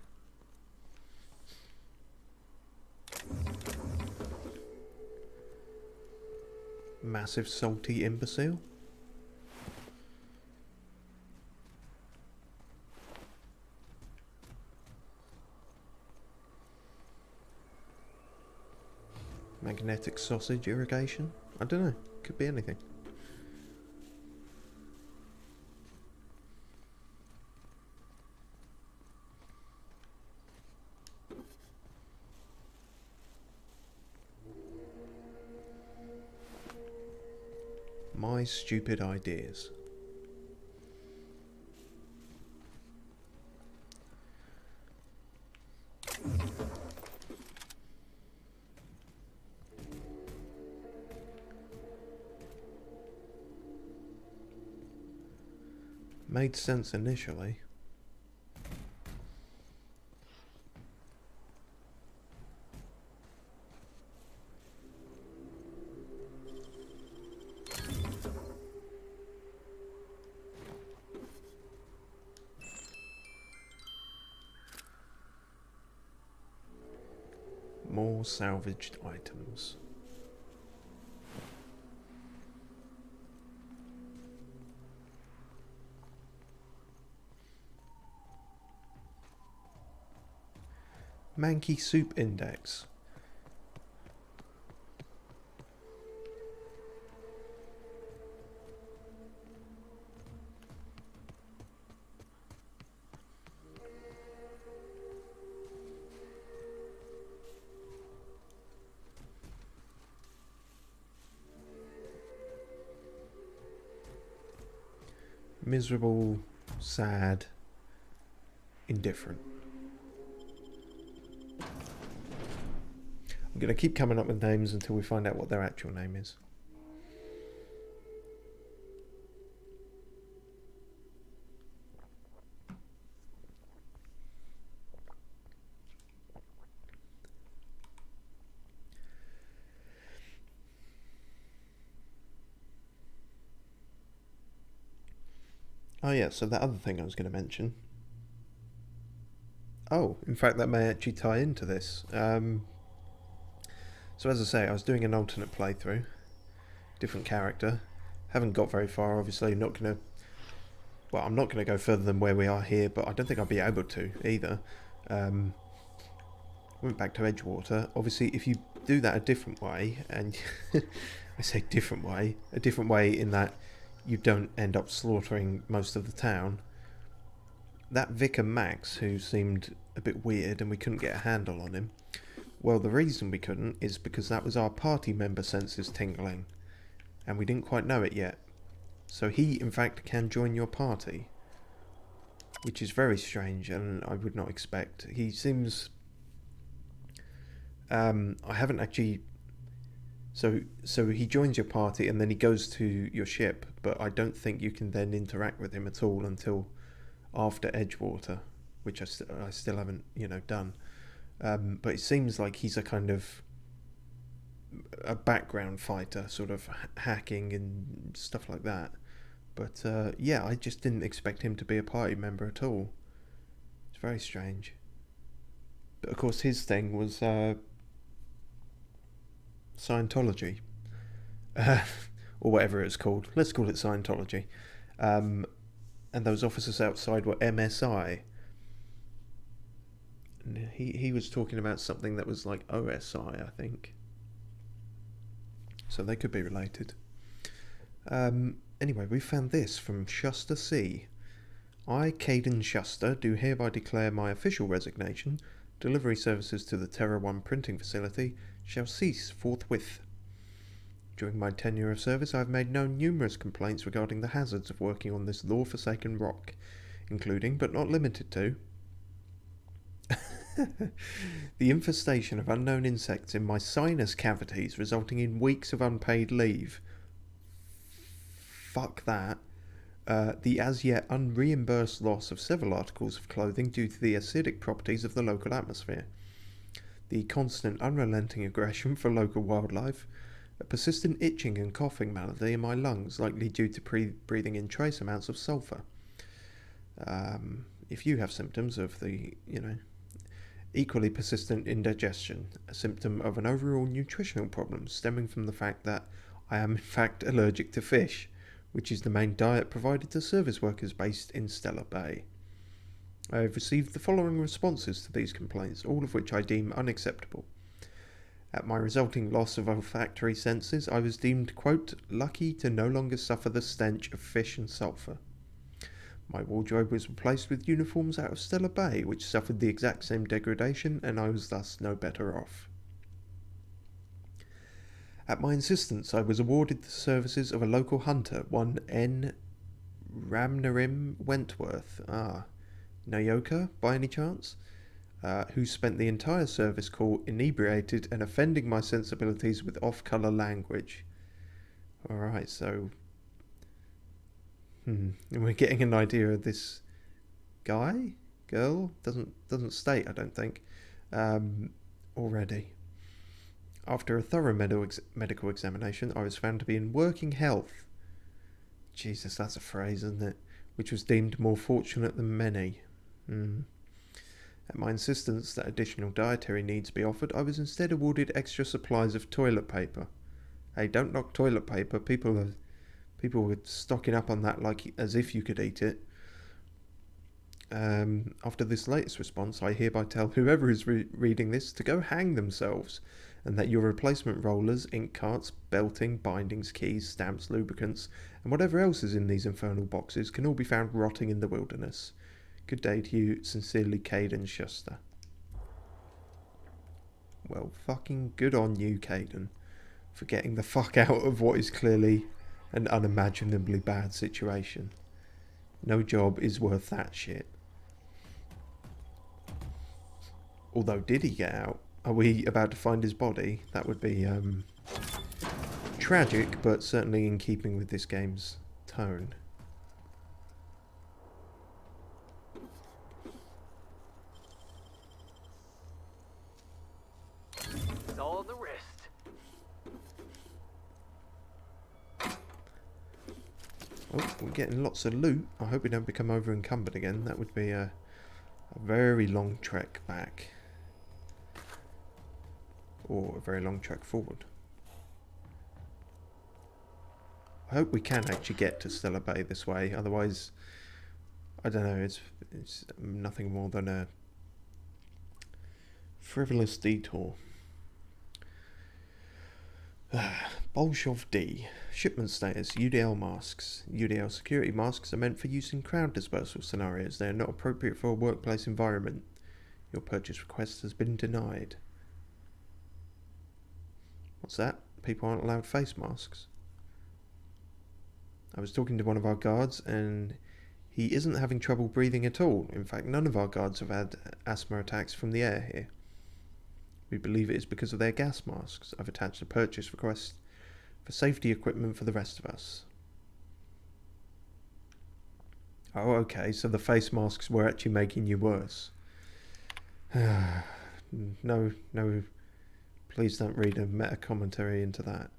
Massive salty imbecile? Magnetic sausage irrigation? I don't know. Could be anything. My stupid ideas. Made sense initially. More salvaged items. Manky Soup Index. Miserable, sad, indifferent. I'm going to keep coming up with names until we find out what their actual name is. Oh yeah, so that other thing I was going to mention. Oh, in fact that may actually tie into this. So as I say, I was doing an alternate playthrough, different character. Haven't got very far, obviously. I'm not going to go further than where we are here, but I don't think I'll be able to either. Went back to Edgewater. Obviously, if you do that a different way, and I say different way in that you don't end up slaughtering most of the town. That Vicar Max, who seemed a bit weird and we couldn't get a handle on him, well, the reason we couldn't is because that was our party member senses tingling, and we didn't quite know it yet. So he, in fact, can join your party, which is very strange, and I would not expect. He seems... I haven't actually... So he joins your party, and then he goes to your ship, but I don't think you can then interact with him at all until after Edgewater, which I still haven't, done. But it seems like he's a kind of a background fighter, sort of hacking and stuff like that. But yeah, I just didn't expect him to be a party member at all. It's very strange. But of course his thing was Scientology. Or whatever it's called. Let's call it Scientology. And those officers outside were MSI. He was talking about something that was like OSI, I think. So they could be related. Anyway, we found this from Shuster C. I, Caden Shuster, do hereby declare my official resignation. Delivery services to the Terra 1 printing facility shall cease forthwith. During my tenure of service, I have made known numerous complaints regarding the hazards of working on this law-forsaken rock, including, but not limited to, the infestation of unknown insects in my sinus cavities, resulting in weeks of unpaid leave. Fuck that. The as yet unreimbursed loss of several articles of clothing due to the acidic properties of the local atmosphere. The constant unrelenting aggression for local wildlife. A persistent itching and coughing malady in my lungs, likely due to breathing in trace amounts of sulfur. If you have symptoms of the, equally persistent indigestion, a symptom of an overall nutritional problem stemming from the fact that I am in fact allergic to fish, which is the main diet provided to service workers based in Stellar Bay. I have received the following responses to these complaints, all of which I deem unacceptable. At my resulting loss of olfactory senses, I was deemed, quote, lucky to no longer suffer the stench of fish and sulphur. My wardrobe was replaced with uniforms out of Stellar Bay, which suffered the exact same degradation, and I was thus no better off. At my insistence, I was awarded the services of a local hunter, one N. Ramnarim Wentworth, Nayoka, by any chance? Who spent the entire service call inebriated and offending my sensibilities with off-colour language. Alright, so... we're getting an idea of this guy? Girl? Doesn't state, I don't think. Already. After a thorough medical examination, I was found to be in working health. Jesus, that's a phrase, isn't it? Which was deemed more fortunate than many. At my insistence that additional dietary needs be offered, I was instead awarded extra supplies of toilet paper. Hey, don't knock toilet paper. People were stocking up on that like as if you could eat it. After this latest response, I hereby tell whoever is reading this to go hang themselves, and that your replacement rollers, ink carts, belting, bindings, keys, stamps, lubricants, and whatever else is in these infernal boxes can all be found rotting in the wilderness. Good day to you, sincerely, Caden Shuster. Well, fucking good on you, Caden, for getting the fuck out of what is clearly an unimaginably bad situation. No job is worth that shit. Although, did he get out? Are we about to find his body? That would be tragic, but certainly in keeping with this game's tone. It's all on the wrist. Oh, we're getting lots of loot. I hope we don't become over encumbered again. That would be a very long trek back. Or a very long trek forward. I hope we can actually get to Stellar Bay this way. Otherwise, I don't know, it's nothing more than a frivolous detour. Bolshov D. Shipment status, UDL masks. UDL security masks are meant for use in crowd dispersal scenarios. They are not appropriate for a workplace environment. Your purchase request has been denied. What's that? People aren't allowed face masks. I was talking to one of our guards and he isn't having trouble breathing at all. In fact, none of our guards have had asthma attacks from the air here. We believe it is because of their gas masks. I've attached a purchase request for safety equipment for the rest of us. Oh, okay, so the face masks were actually making you worse. No, please don't read a meta-commentary into that.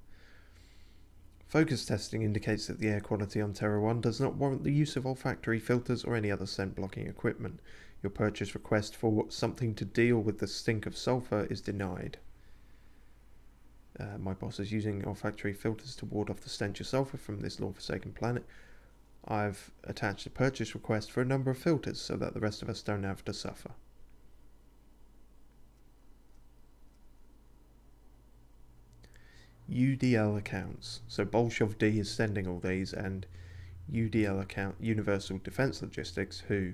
Focus testing indicates that the air quality on Terra 1 does not warrant the use of olfactory filters or any other scent-blocking equipment. Your purchase request for something to deal with the stink of sulfur is denied. My boss is using olfactory filters to ward off the stench of sulfur from this law-forsaken planet. I've attached a purchase request for a number of filters so that the rest of us don't have to suffer. UDL accounts. So Bolshov D is sending all these, and UDL account, Universal Defense Logistics, who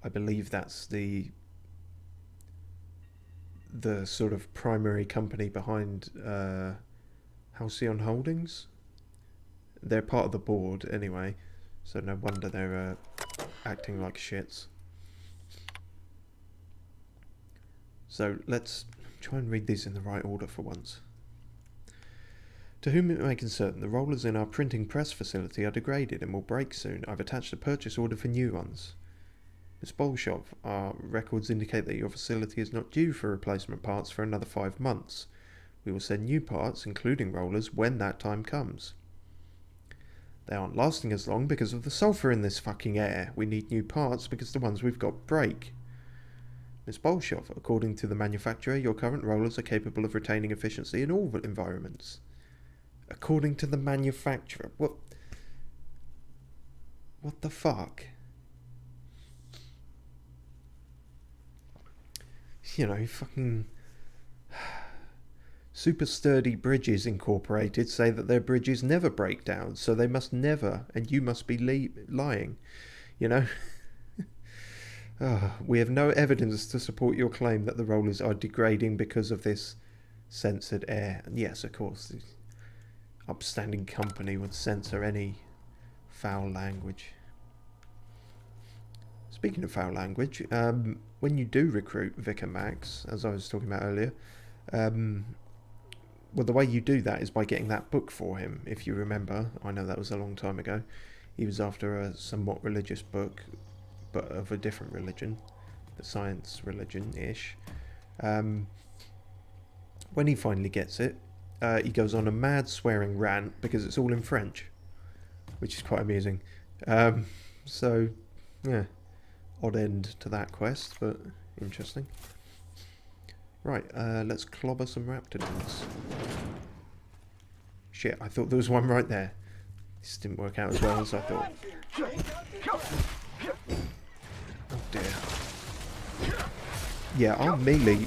I believe that's the sort of primary company behind Halcyon Holdings. They're part of the board anyway, so no wonder they're acting like shits. So let's try and read these in the right order for once. To whom it may concern, the rollers in our printing press facility are degraded and will break soon. I've attached a purchase order for new ones. Ms. Bolshov, our records indicate that your facility is not due for replacement parts for another 5 months. We will send new parts, including rollers, when that time comes. They aren't lasting as long because of the sulfur in this fucking air. We need new parts because the ones we've got break. Ms. Bolshov, according to the manufacturer, your current rollers are capable of retaining efficiency in all environments. According to the manufacturer? What the fuck? You know, fucking Super Sturdy Bridges Incorporated say that their bridges never break down, so they must never, and you must be lying, you know? We have no evidence to support your claim that the rollers are degrading because of this censored air. And yes, of course, the upstanding company would censor any foul language. Speaking of foul language, when you do recruit Vicar Max, as I was talking about earlier, well, the way you do that is by getting that book for him, if you remember. I know that was a long time ago. He was after a somewhat religious book, but of a different religion, the science religion-ish. When he finally gets it, he goes on a mad swearing rant because it's all in French, which is quite amusing. So, yeah, odd end to that quest, but interesting. Right, let's clobber some Raptor Dogs. Shit, I thought there was one right there. This didn't work out as well as I thought. Oh dear. Yeah, our melee...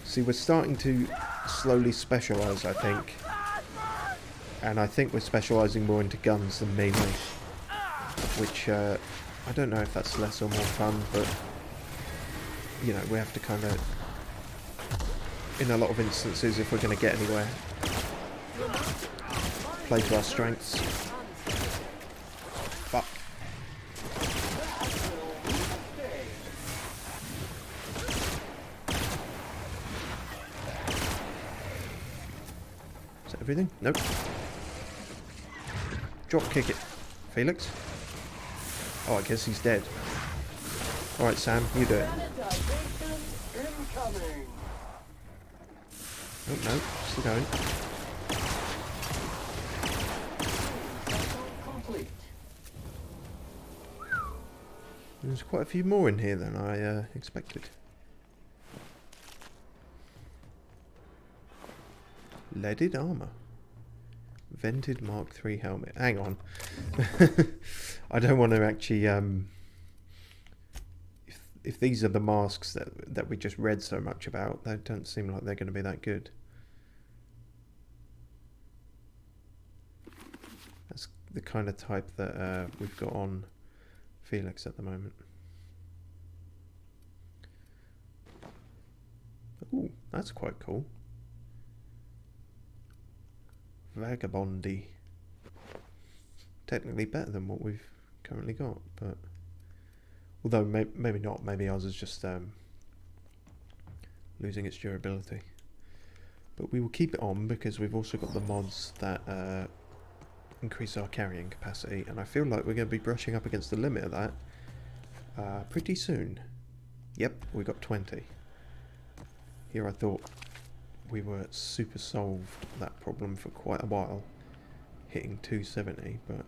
See, we're starting to slowly specialise, I think. And I think we're specialising more into guns than melee. Which, I don't know if that's less or more fun, but... You know, we have to kind of... In a lot of instances, if we're going to get anywhere, play to our strengths. Fuck. Is that everything? Nope. Drop kick it. Felix? Oh, I guess he's dead. Alright, Sam, you do it. Oh, no, still going. There's quite a few more in here than I expected. Leaded armour. Vented Mark III helmet. Hang on. I don't want to actually... If these are the masks that we just read so much about, they don't seem like they're going to be that good. That's the kind of type that we've got on Felix at the moment. Ooh, that's quite cool. Vagabondy. Technically better than what we've currently got, but... Although maybe not, maybe ours is just losing its durability. But we will keep it on because we've also got the mods that increase our carrying capacity, and I feel like we're going to be brushing up against the limit of that pretty soon. Yep, we got 20. Here I thought we were super solved that problem for quite a while, hitting 270, but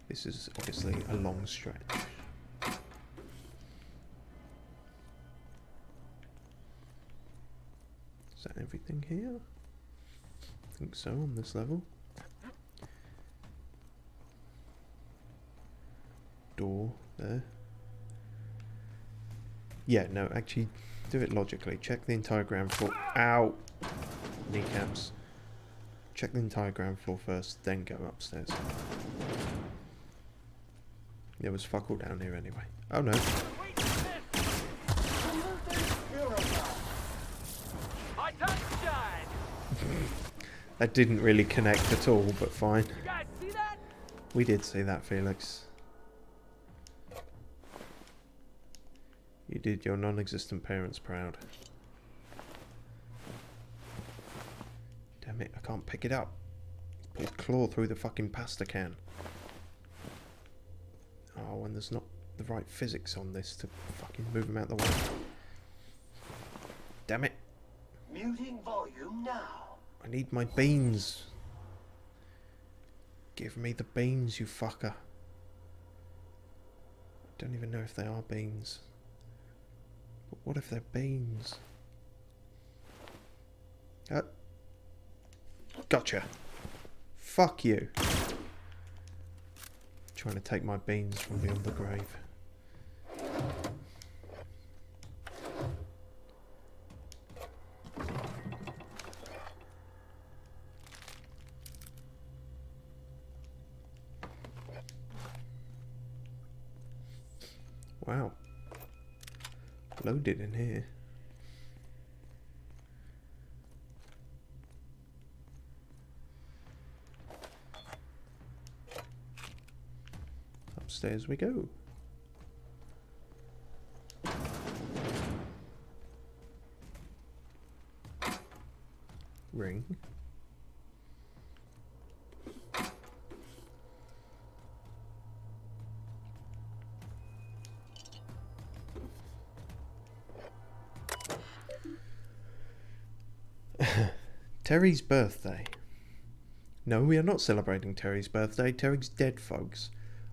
this is obviously a long stretch. Is that everything here? I think so on this level. Door there. Yeah, no, actually do it logically. Check the entire ground floor. Ow! kneecaps. Check the entire ground floor first, then go upstairs. There was fuck all down here anyway. Oh no. My time shine. That didn't really connect at all, but fine. You guys see that? We did see that, Felix. You did your non-existent parents proud. Damn it, I can't pick it up. Please claw through the fucking pasta can. Oh, and there's not the right physics on this to fucking move them out the way. Damn it. Muting volume now. I need my beans. Give me the beans, you fucker. I don't even know if they are beans. But what if they're beans? Gotcha. Fuck you. Trying to take my beans from beyond the grave. Wow. Loaded in here. Upstairs we go. Ring. Terry's birthday. No, we are not celebrating Terry's birthday. Terry's dead, folks.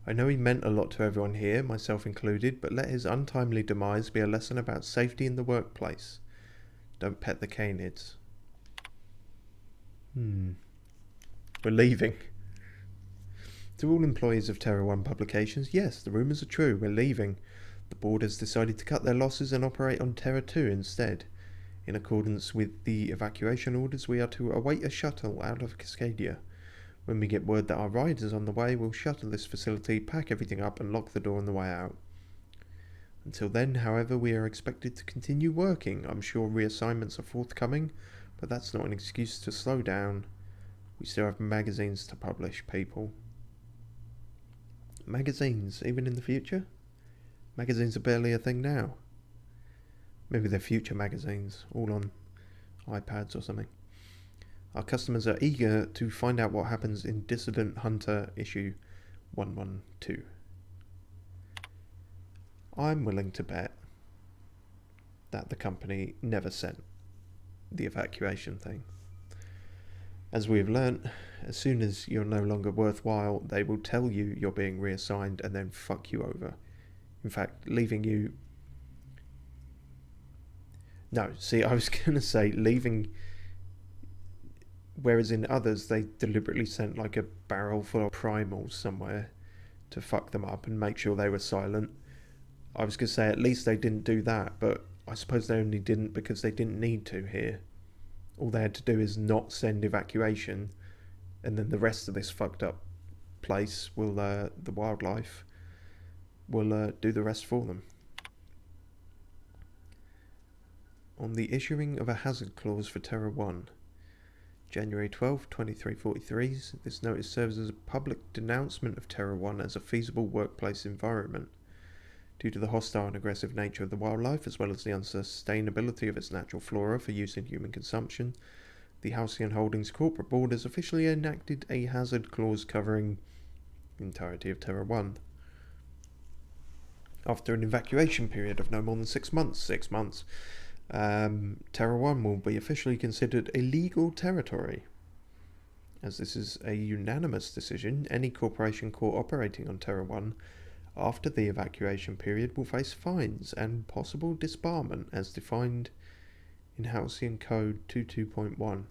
I know he meant a lot to everyone here, myself included, but let his untimely demise be a lesson about safety in the workplace. Don't pet the canids. We're leaving. To all employees of Terror 1 Publications, yes, the rumours are true, we're leaving. The board has decided to cut their losses and operate on Terror 2 instead. In accordance with the evacuation orders, we are to await a shuttle out of Cascadia. When we get word that our ride is on the way, we'll shuttle this facility, pack everything up and lock the door on the way out. Until then, however, we are expected to continue working. I'm sure reassignments are forthcoming, but that's not an excuse to slow down. We still have magazines to publish, people. Magazines, even in the future? Magazines are barely a thing now. Maybe they're future magazines, all on iPads or something. Our customers are eager to find out what happens in Dissident Hunter issue 112. I'm willing to bet that the company never sent the evacuation thing. As we have learnt, as soon as you're no longer worthwhile, they will tell you you're being reassigned and then fuck you over. In fact, leaving you... No, see, I was going to say leaving... Whereas in others, they deliberately sent like a barrel full of primals somewhere to fuck them up and make sure they were silent. I was going to say at least they didn't do that, but I suppose they only didn't because they didn't need to here. All they had to do is not send evacuation, and then the rest of this fucked up place will, the wildlife, will do the rest for them. On the issuing of a hazard clause for Terror 1, January 12, 2343, this notice serves as a public denouncement of Terror 1 as a feasible workplace environment. Due to the hostile and aggressive nature of the wildlife, as well as the unsustainability of its natural flora for use in human consumption, the Halcyon Holdings Corporate Board has officially enacted a hazard clause covering the entirety of Terror 1. After an evacuation period of no more than 6 months, Terror 1 will be officially considered a legal territory. As this is a unanimous decision, any corporation caught operating on Terror 1 after the evacuation period will face fines and possible disbarment as defined in Halcyon Code 22.1.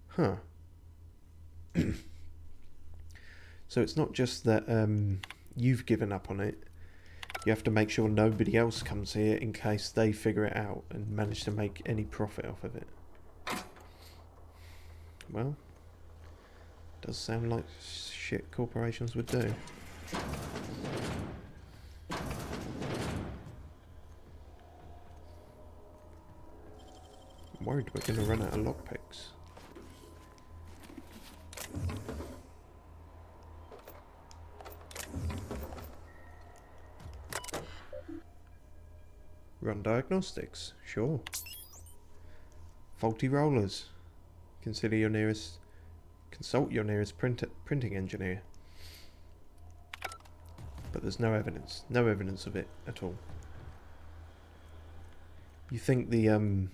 Huh. So it's not just that you've given up on it. You have to make sure nobody else comes here in case they figure it out and manage to make any profit off of it. Well, does sound like shit corporations would do. I'm worried we're going to run out of lockpicks. Run diagnostics, sure. Faulty rollers. Consult your nearest printing engineer. But there's no evidence of it at all. You think the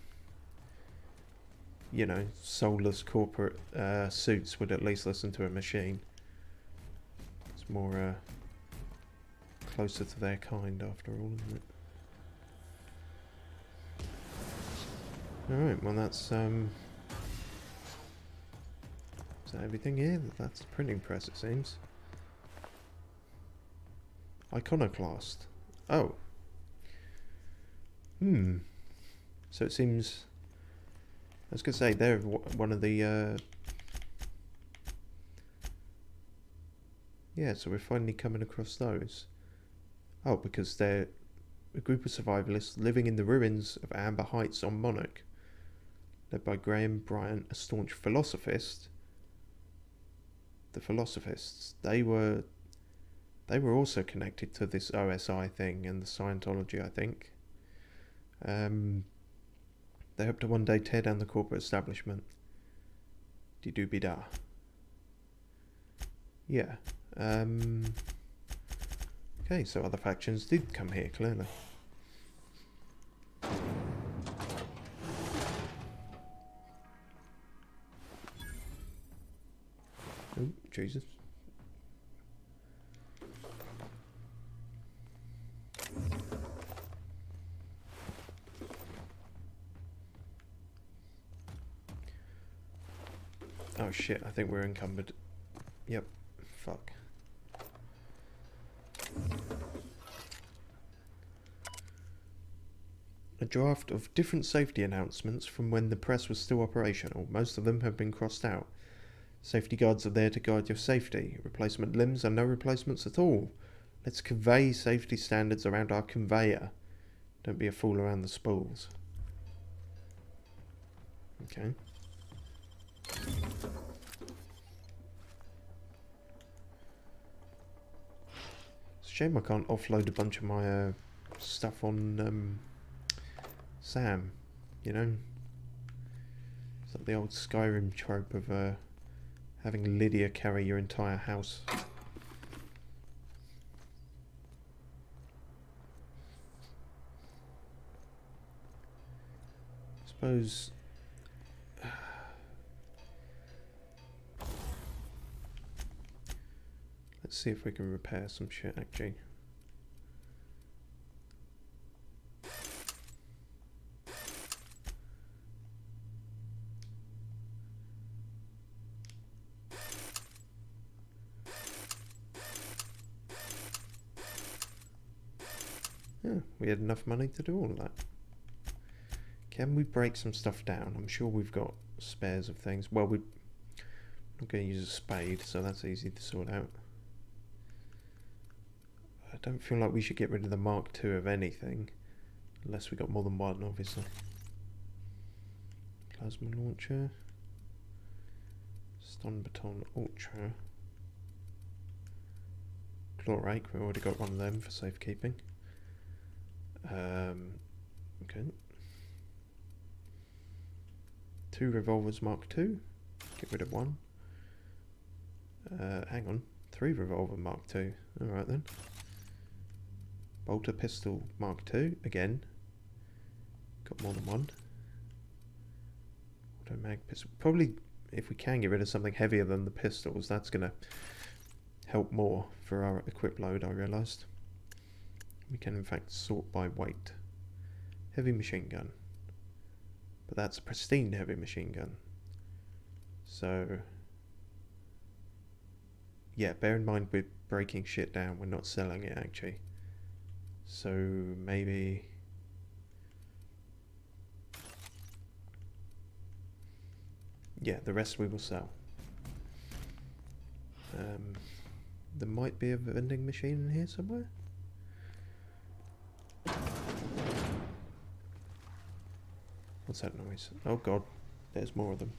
you know, soulless corporate suits would at least listen to a machine. It's more closer to their kind after all, isn't it? Alright, well that's is that everything here? That's the printing press, it seems. Iconoclast. Oh. So it seems, I was going to say, they're one of the yeah, so we're finally coming across those. Oh, because they're a group of survivalists living in the ruins of Amber Heights on Monarch, led by Graham Bryant, a staunch philosophist. The philosophists, they were also connected to this OSI thing and the Scientology, I think. They hope to one day tear down the corporate establishment. Dee-doo-be-da. Yeah. Okay, so other factions did come here, clearly. Oh, Jesus. Oh shit, I think we're encumbered. Yep. Fuck. A draft of different safety announcements from when the press was still operational. Most of them have been crossed out. Safety guards are there to guard your safety. Replacement limbs are no replacements at all. Let's convey safety standards around our conveyor. Don't be a fool around the spools. Okay. It's a shame I can't offload a bunch of my stuff on Sam, you know? It's like the old Skyrim trope of having Lydia carry your entire house. I suppose... Let's see if we can repair some shit, actually. Yeah, we had enough money to do all of that. Can we break some stuff down? I'm sure we've got spares of things. Well, we're not going to use a spade, so that's easy to sort out. I don't feel like we should get rid of the Mark II of anything, unless we got more than one, obviously. Plasma launcher. Stun baton ultra. Chlorake, we already got one of them for safekeeping. Okay. 2 revolvers Mark II. Get rid of one. Hang on. 3 revolver Mark II. Alright then. Bolter pistol Mark II. Again. Got more than one. Auto mag pistol. Probably, if we can get rid of something heavier than the pistols, that's going to help more for our equip load, I realised. We can in fact sort by weight. Heavy machine gun. But that's a pristine heavy machine gun. So... yeah, bear in mind we're breaking shit down. We're not selling it, actually. So maybe... yeah, the rest we will sell. There might be a vending machine in here somewhere. What's that noise? Oh god, there's more of them.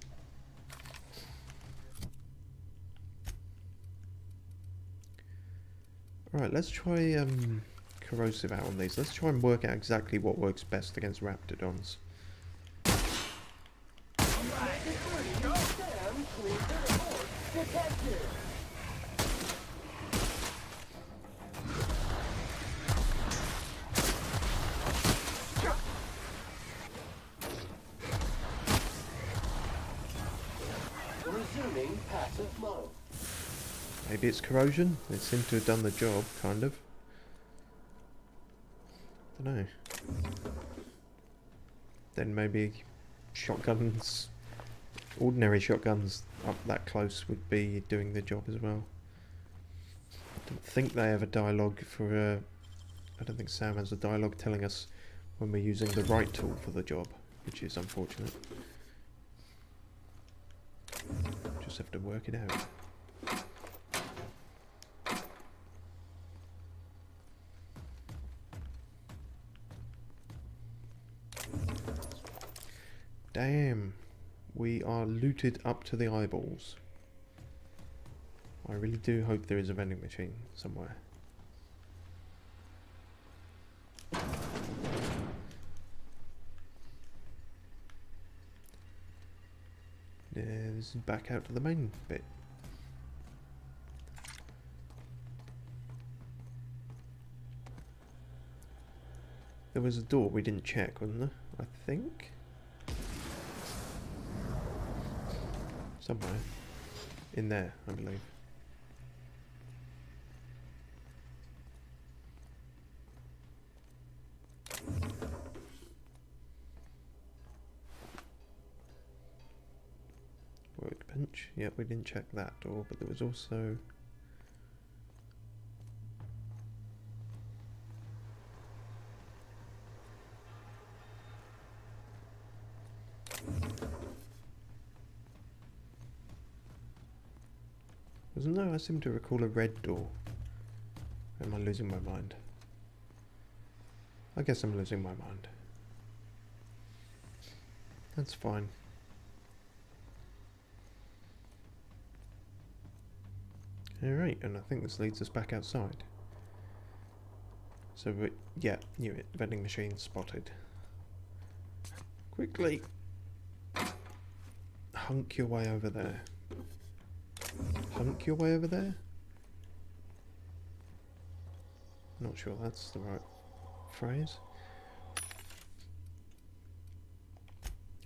Alright, let's try corrosive out on these. Let's try and work out exactly what works best against Raptor Dogs. Resuming passive mode. Maybe it's corrosion? It seemed to have done the job, kind of. Don't know. Then maybe shotguns, ordinary shotguns up that close would be doing the job as well. I don't think they have a dialogue for I don't think Sam has a dialogue telling us when we're using the right tool for the job, which is unfortunate. Just have to work it out. Damn, we are looted up to the eyeballs. I really do hope there is a vending machine somewhere. Yeah, this is back out to the main bit. There was a door we didn't check, wasn't there? I think. Somewhere. In there, I believe. Workbench. Yep, we didn't check that door, but there was also... Wasn't there? I seem to recall a red door. Am I losing my mind? I guess I'm losing my mind. That's fine. Alright, and I think this leads us back outside. So, yeah, knew it. Vending machine spotted. Quickly! Hunk your way over there. Hunk your way over there? Not sure that's the right phrase.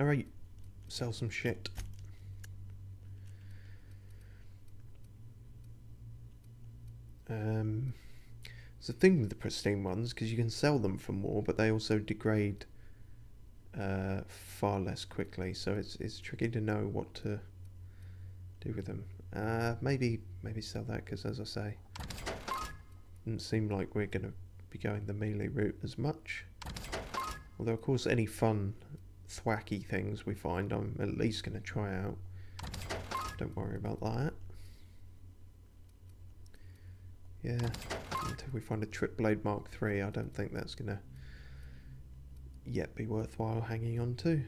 Alright, sell some shit. It's a thing with the pristine ones, because you can sell them for more, but they also degrade far less quickly, so it's tricky to know what to do with them. Maybe sell that, because as I say, doesn't seem like we're going to be going the melee route as much. Although of course any fun thwacky things we find I'm at least going to try out. Don't worry about that. Yeah, until we find a Trip Blade Mark III, I don't think that's going to yet be worthwhile hanging on to.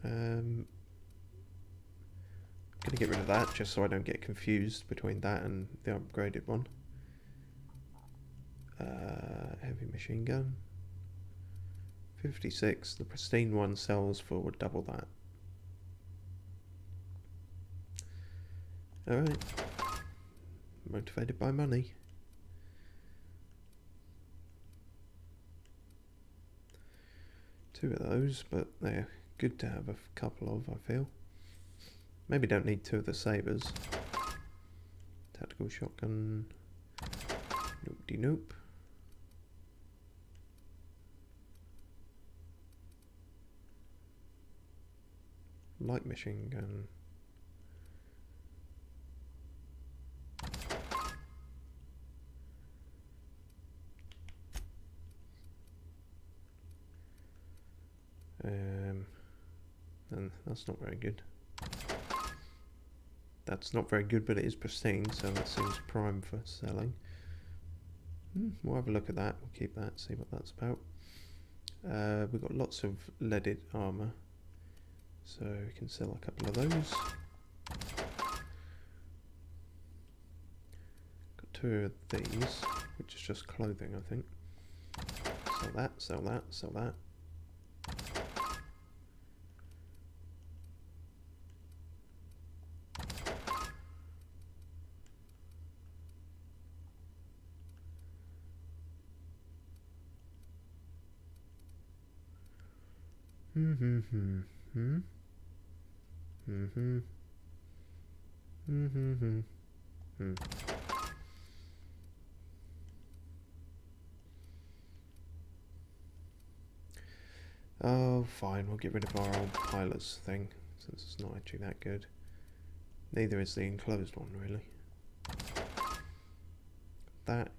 I'm going to get rid of that just so I don't get confused between that and the upgraded one. Heavy machine gun. 56. The pristine one sells for double that. Alright. Motivated by money. Two of those, but they're good to have a couple of, I feel. Maybe don't need two of the sabers. Tactical shotgun. Nope-de-nope. Light machine gun. And That's not very good. That's not very good, but it is pristine, so that seems prime for selling. We'll have a look at that. We'll keep that, see what that's about. We've got lots of leaded armour, so we can sell a couple of those. Got 2 of these, which is just clothing, I think. Sell that, sell that, sell that. Oh, fine, we'll get rid of our old pilot's thing, since it's not actually that good. Neither is the enclosed one, really. That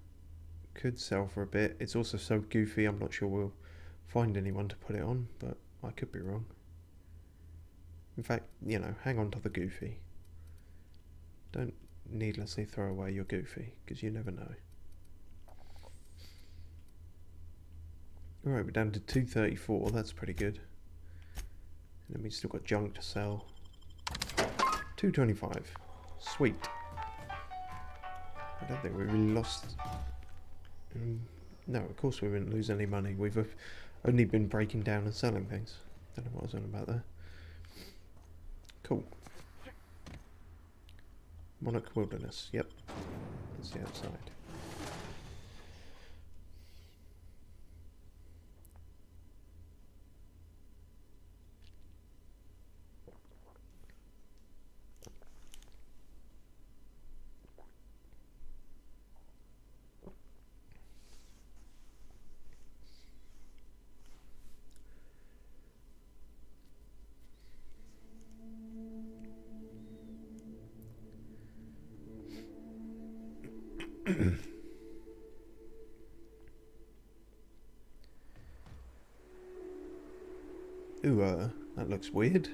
could sell for a bit. It's also so goofy, I'm not sure we'll find anyone to put it on, but I could be wrong. In fact, you know, hang on to the goofy. Don't needlessly throw away your goofy, because you never know. Alright, we're down to 234, that's pretty good. And then we've still got junk to sell. 225. Sweet. I don't think we really lost... no, of course we wouldn't lose any money. We've only been breaking down and selling things. Don't know what I was on about there. Cool. Monarch Wilderness, yep. That's the outside. Ooh, that looks weird.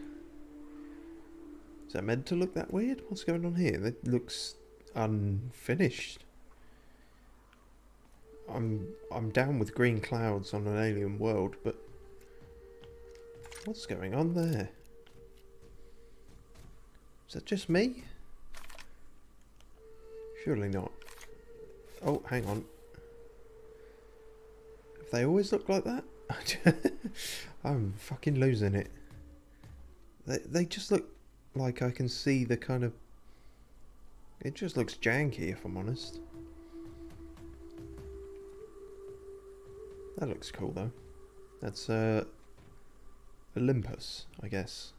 Is that meant to look that weird? What's going on here? That looks unfinished. I'm down with green clouds on an alien world, but what's going on there? Is that just me? Surely not. Oh, hang on. Have they always looked like that? I'm fucking losing it. They just look like I can see the kind of... It just looks janky, if I'm honest. That looks cool, though. That's Olympus, I guess.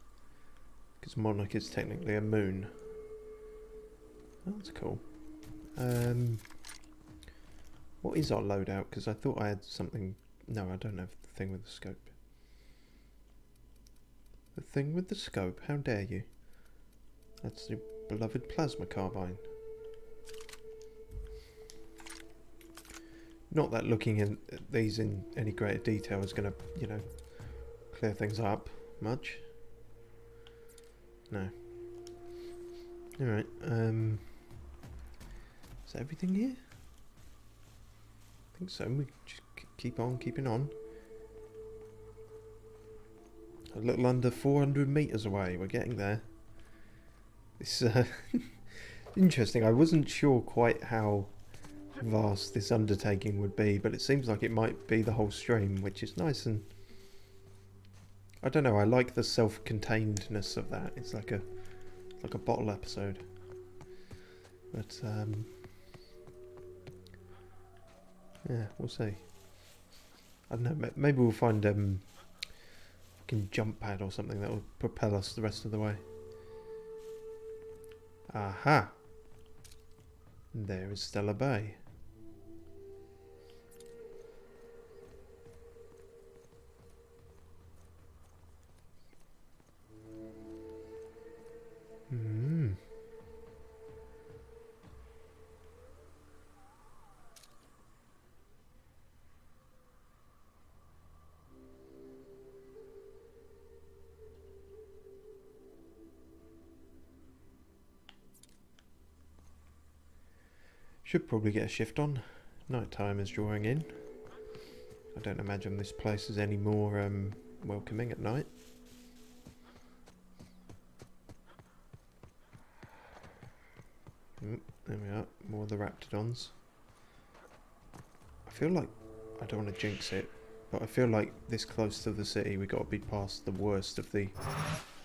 Because Monarch is technically a moon. Oh, that's cool. What is our loadout? Because I thought I had something... No, I don't have the thing with the scope. The thing with the scope? How dare you? That's the beloved plasma carbine. Not that looking at these in any greater detail is going to, you know, clear things up much. No. Alright, is that everything here? I think so. We just keep on keeping on. A little under 400 meters away. We're getting there. It's interesting. I wasn't sure quite how vast this undertaking would be, but it seems like it might be the whole stream, which is nice. And I don't know. I like the self-containedness of that. It's like a bottle episode. But yeah, we'll see. I don't know, maybe we'll find fucking jump pad or something that will propel us the rest of the way. Aha! There is Stella Bay. Should probably get a shift on. Night time is drawing in. I don't imagine this place is any more welcoming at night. There we are, more of the Raptidons. I feel like, I don't want to jinx it, but I feel like this close to the city we got to be past the worst of the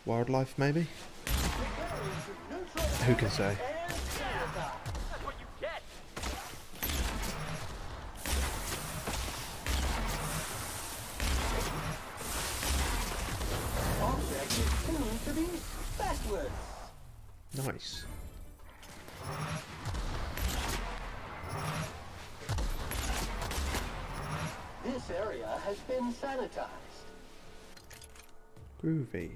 wildlife, maybe? Who can say? That's what you get. Object is tuned to be backwards. Nice. This area has been sanitized. Groovy.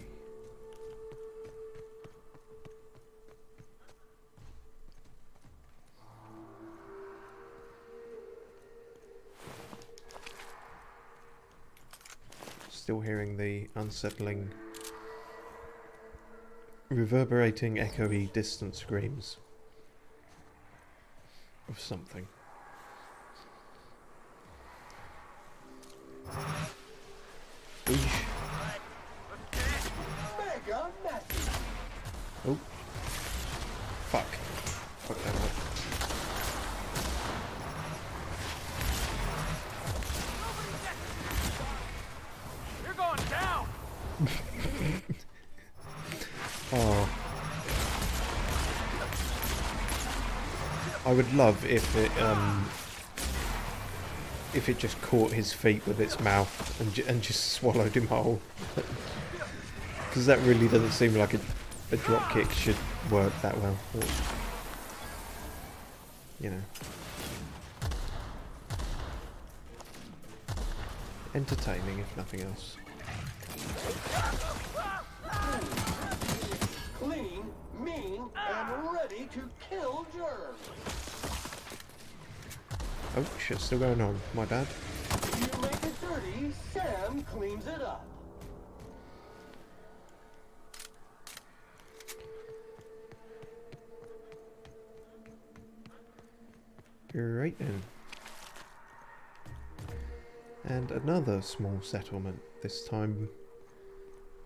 Still hearing the unsettling, reverberating, echoey, distant screams of something. Oosh. Mega massive. Oh. Fuck. Fuck that one. You're going down. Oh. I would love if it just caught his feet with its mouth and just swallowed him whole. Because that really doesn't seem like a drop kick should work that well. Or, you know. Entertaining, if nothing else. Clean, mean, and ready to kill germs. Oh, shit's still going on. My bad. You make it dirty, Sam cleans it up. Right then. And another small settlement, this time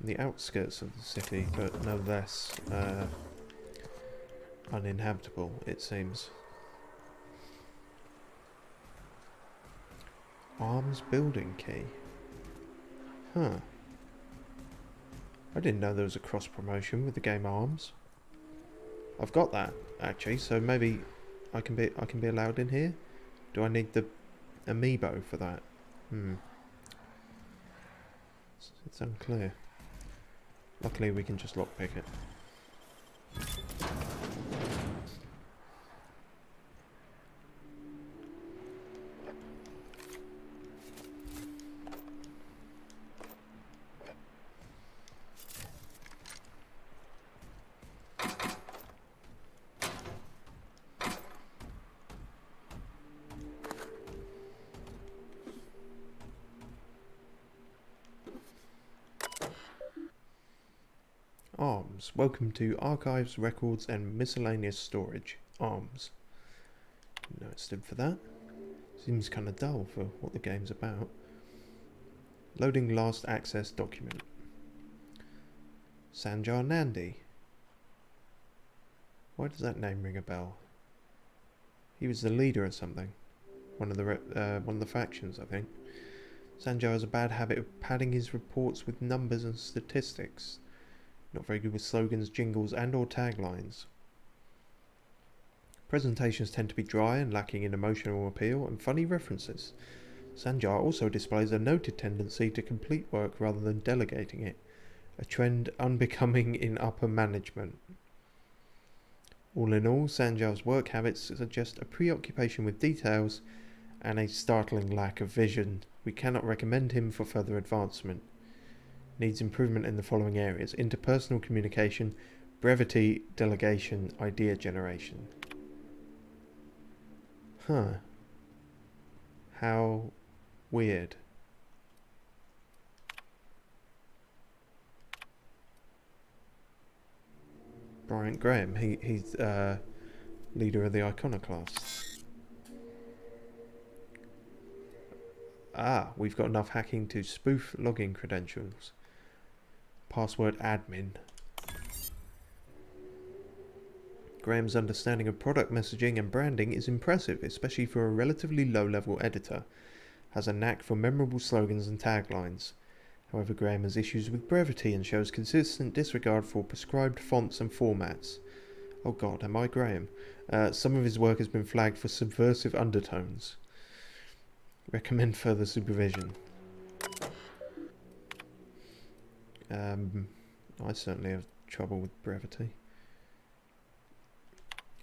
in the outskirts of the city, but no less uninhabitable, it seems. Arms building key. Huh. I didn't know there was a cross promotion with the game Arms. I've got that actually, so maybe I can be allowed in here. Do I need the amiibo for that? It's unclear. Luckily we can just lockpick it. Arms. Welcome to Archives, Records and Miscellaneous Storage. Arms. No, it stood for that. Seems kind of dull for what the game's about. Loading last access document. Sanjar Nandi. Why does that name ring a bell? He was the leader of something. One of the factions, I think. Sanjar has a bad habit of padding his reports with numbers and statistics. Not very good with slogans, jingles and or taglines. Presentations tend to be dry and lacking in emotional appeal and funny references. Sanjar also displays a noted tendency to complete work rather than delegating it, a trend unbecoming in upper management. All in all, Sanjar's work habits suggest a preoccupation with details and a startling lack of vision. We cannot recommend him for further advancement. Needs improvement in the following areas: interpersonal communication, brevity, delegation, idea generation. Huh. How weird. Bryant Graham, he's leader of the Iconoclasts. Ah, we've got enough hacking to spoof login credentials. Password admin. Graham's understanding of product messaging and branding is impressive, especially for a relatively low-level editor. Has a knack for memorable slogans and taglines. However, Graham has issues with brevity and shows consistent disregard for prescribed fonts and formats. Oh god, am I Graham? Some of his work has been flagged for subversive undertones. Recommend further supervision. I certainly have trouble with brevity.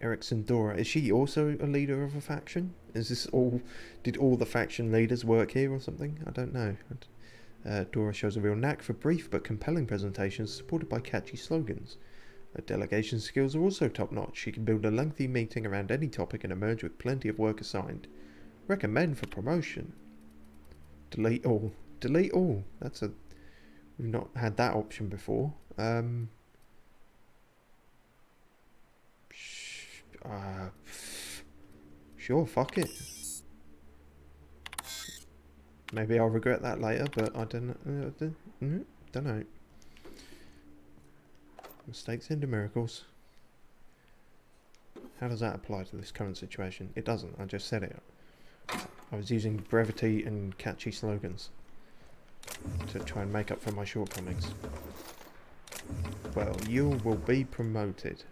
Erickson Dora, is she also a leader of a faction? Is this all? Did all the faction leaders work here or something? I don't know. Dora shows a real knack for brief but compelling presentations supported by catchy slogans. Her delegation skills are also top-notch. She can build a lengthy meeting around any topic and emerge with plenty of work assigned. Recommend for promotion. Delete all. Delete all. That's a... We've not had that option before. Sure, fuck it. Maybe I'll regret that later, but I don't know. Mistakes into miracles. How does that apply to this current situation? It doesn't. I just said it. I was using brevity and catchy slogans to try and make up for my shortcomings. Well, you will be promoted.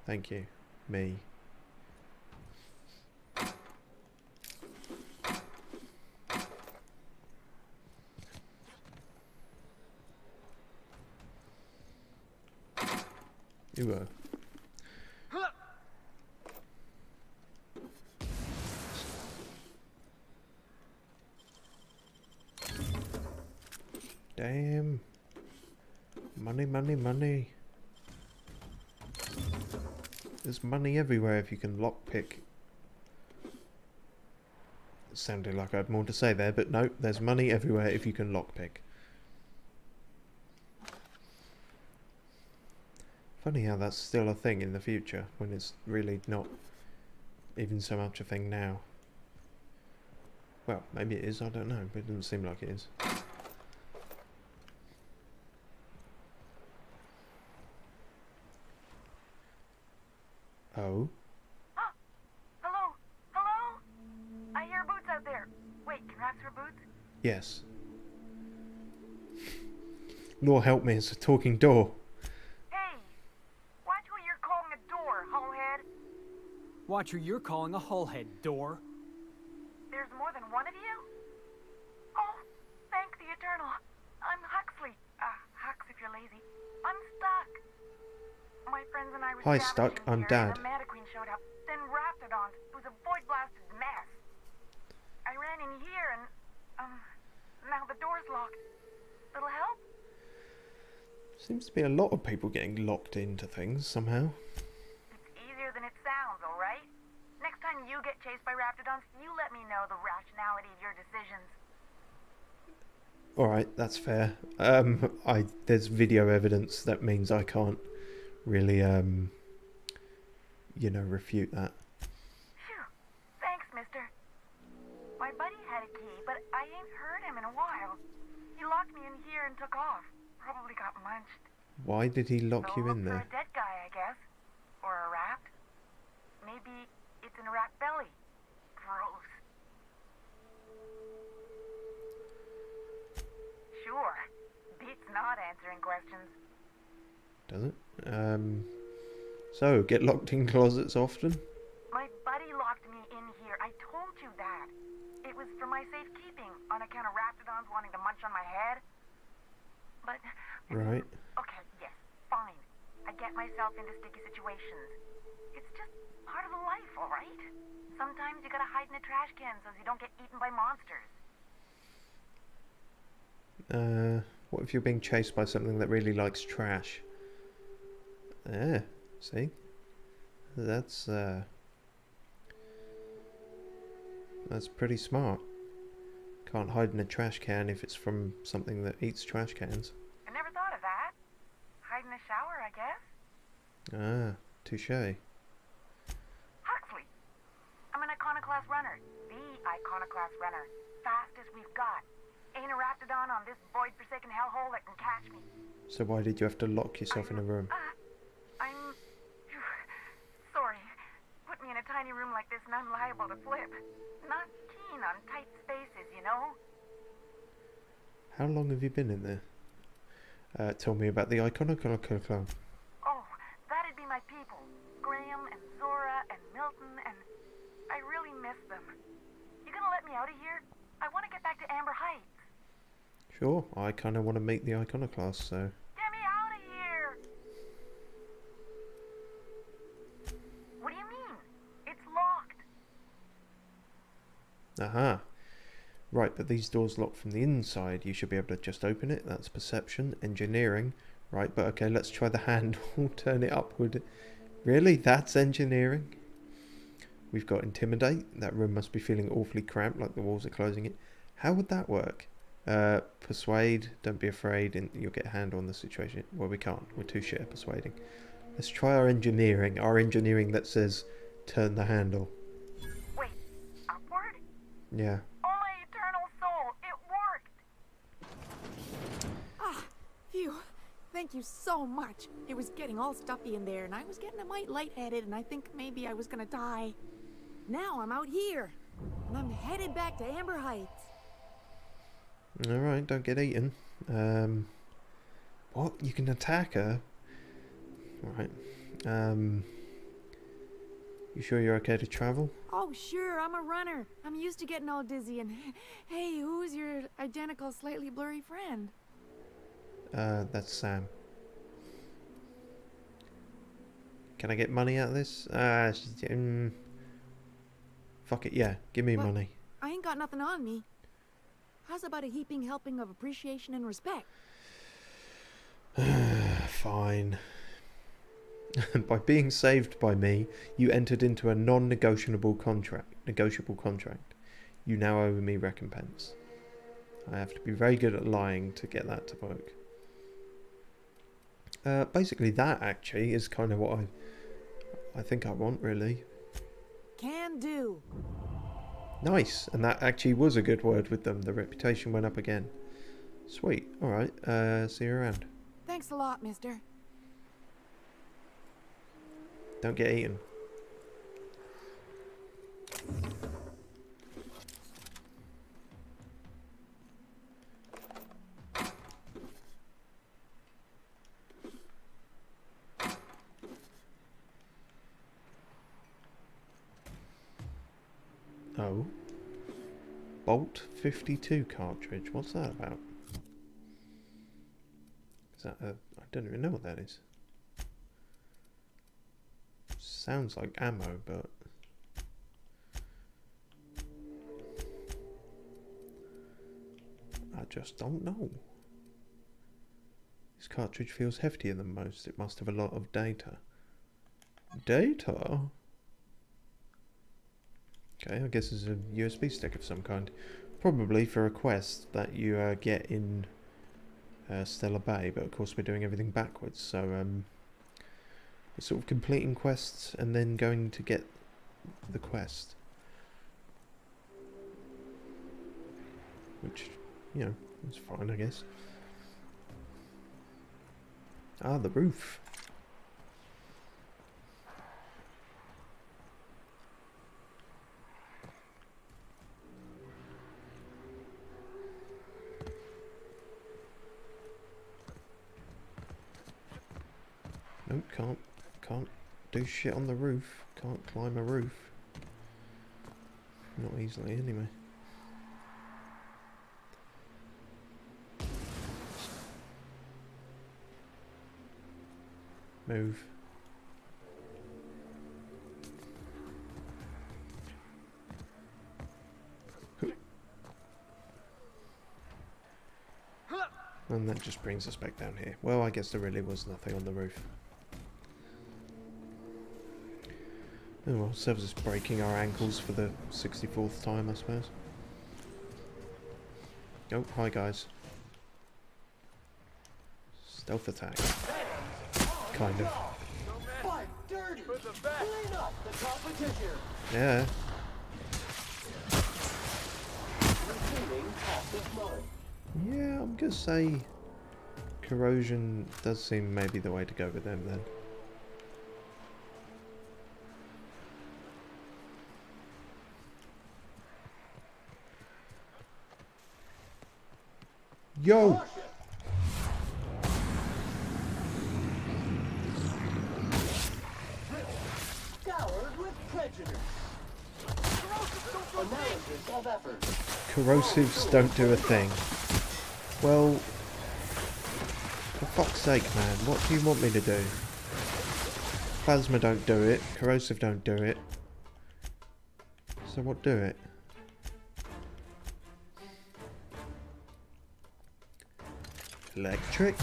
Thank you. Me. You were. Damn. Money, money, money. There's money everywhere if you can lockpick. It sounded like I had more to say there, but no, there's money everywhere if you can lockpick. Funny how that's still a thing in the future, when it's really not even so much a thing now. Well, maybe it is, I don't know, but it doesn't seem like it is. Oh? Hello? Hello? I hear boots out there. Wait, can rats hear boots? Yes. Lord help me, it's a talking door. Watch who you're calling a hullhead, door. There's more than one of you? Oh, thank the Eternal. I'm Huxley. Hux if you're lazy. I'm stuck. My friends and I were Hi, Stuck. I'm Dad. And a Metaqueen showed up. Then Raptor Dog, who's a void-blasted mess. I ran in here and, now the door's locked. Little help? Seems to be a lot of people getting locked into things somehow. Alright? Next time you get chased by Raptodons, you let me know the rationality of your decisions. Alright, that's fair. There's video evidence that means I can't really, you know, refute that. Phew. Thanks, mister. My buddy had a key, but I ain't heard him in a while. He locked me in here and took off. Probably got munched. Why did he lock you in For there? a dead guy, I guess. Or a rat. Maybe it's in a rat belly. Gross. Sure. Beats not answering questions. Does it? So, get locked in closets often? My buddy locked me in here. I told you that. It was for my safekeeping, on account of Raptodons wanting to munch on my head. But... Right. Okay, yes, fine. I get myself into sticky situations. It's just part of the life, alright? Sometimes you gotta hide in a trash can so you don't get eaten by monsters. What if you're being chased by something that really likes trash? See? That's pretty smart. Can't hide in a trash can if it's from something that eats trash cans. I never thought of that. Hide in the shower, I guess? Touché. Huxley. I'm an iconoclast runner. The iconoclast runner. Fastest we've got. Ain't a Raptodon on this void-forsaken hellhole that can catch me. So why did you have to lock yourself in a room? I'm... sorry. Put me in a tiny room like this and I'm liable to flip. Not keen on tight spaces, you know? How long have you been in there? Tell me about the iconoclast. Oh, that'd be my people. Graham and Zora and Milton and... I really miss them. You gonna let me out of here? I want to get back to Amber Heights. Sure, I kind of want to meet the iconoclast, so... Get me out of here! What do you mean? It's locked. Aha. Right, but these doors lock from the inside. You should be able to just open it. That's perception. Engineering. Right, but okay, let's try the handle. Turn it upward. Really? That's engineering? We've got intimidate. That room must be feeling awfully cramped, like the walls are closing it. How would that work? Persuade. Don't be afraid, and you'll get a handle on the situation. Well, we can't. We're too shit at persuading. Let's try our engineering. Our engineering that says turn the handle. Wait, upward? Yeah. Oh, my eternal soul, it worked! Ah, phew. Thank you so much. It was getting all stuffy in there, and I was getting a mite lightheaded, and I think maybe I was gonna die. Now I'm out here, and I'm headed back to Amber Heights. Alright, don't get eaten. What? You can attack her? Alright. You sure you're okay to travel? Oh, sure, I'm a runner. I'm used to getting all dizzy, and hey, who's your identical, slightly blurry friend? That's Sam. Can I get money out of this? Fuck it, yeah. Give me money. I ain't got nothing on me. How's about a heaping helping of appreciation and respect? Fine. By being saved by me, you entered into a non-negotiable contract. You now owe me recompense. I have to be very good at lying to get that to work. Basically, that actually is kind of what I think I want, really. Can do. Nice, and that actually was a good word with them. The reputation went up again. Sweet. All right. See you around. Thanks a lot, mister. Don't get eaten. Oh. Bolt 52 cartridge. What's that about? Is that a... I don't even know what that is. Sounds like ammo, but... I just don't know. This cartridge feels heftier than most. It must have a lot of data. Data? Okay, I guess it's a USB stick of some kind. Probably for a quest that you get in Stellar Bay, but of course we're doing everything backwards, so we're sort of completing quests and then going to get the quest. Which, you know, is fine, I guess. Ah, the roof. Nope, can't do shit on the roof. Can't climb a roof. Not easily, anyway. Move. And that just brings us back down here. Well, I guess there really was nothing on the roof. Oh well, serves us breaking our ankles for the 64th time, I suppose. Oh, hi guys. Stealth attack. Kind of. Fight dirty! Clean up the competition! Yeah. this moment. Yeah, I'm gonna say corrosion does seem maybe the way to go with them then. Yo! Scoured with prejudice. Analysis of effort. Corrosives don't do a thing. Well, for fuck's sake, man, what do you want me to do? Plasma don't do it, corrosive don't do it. So what do it? Electric?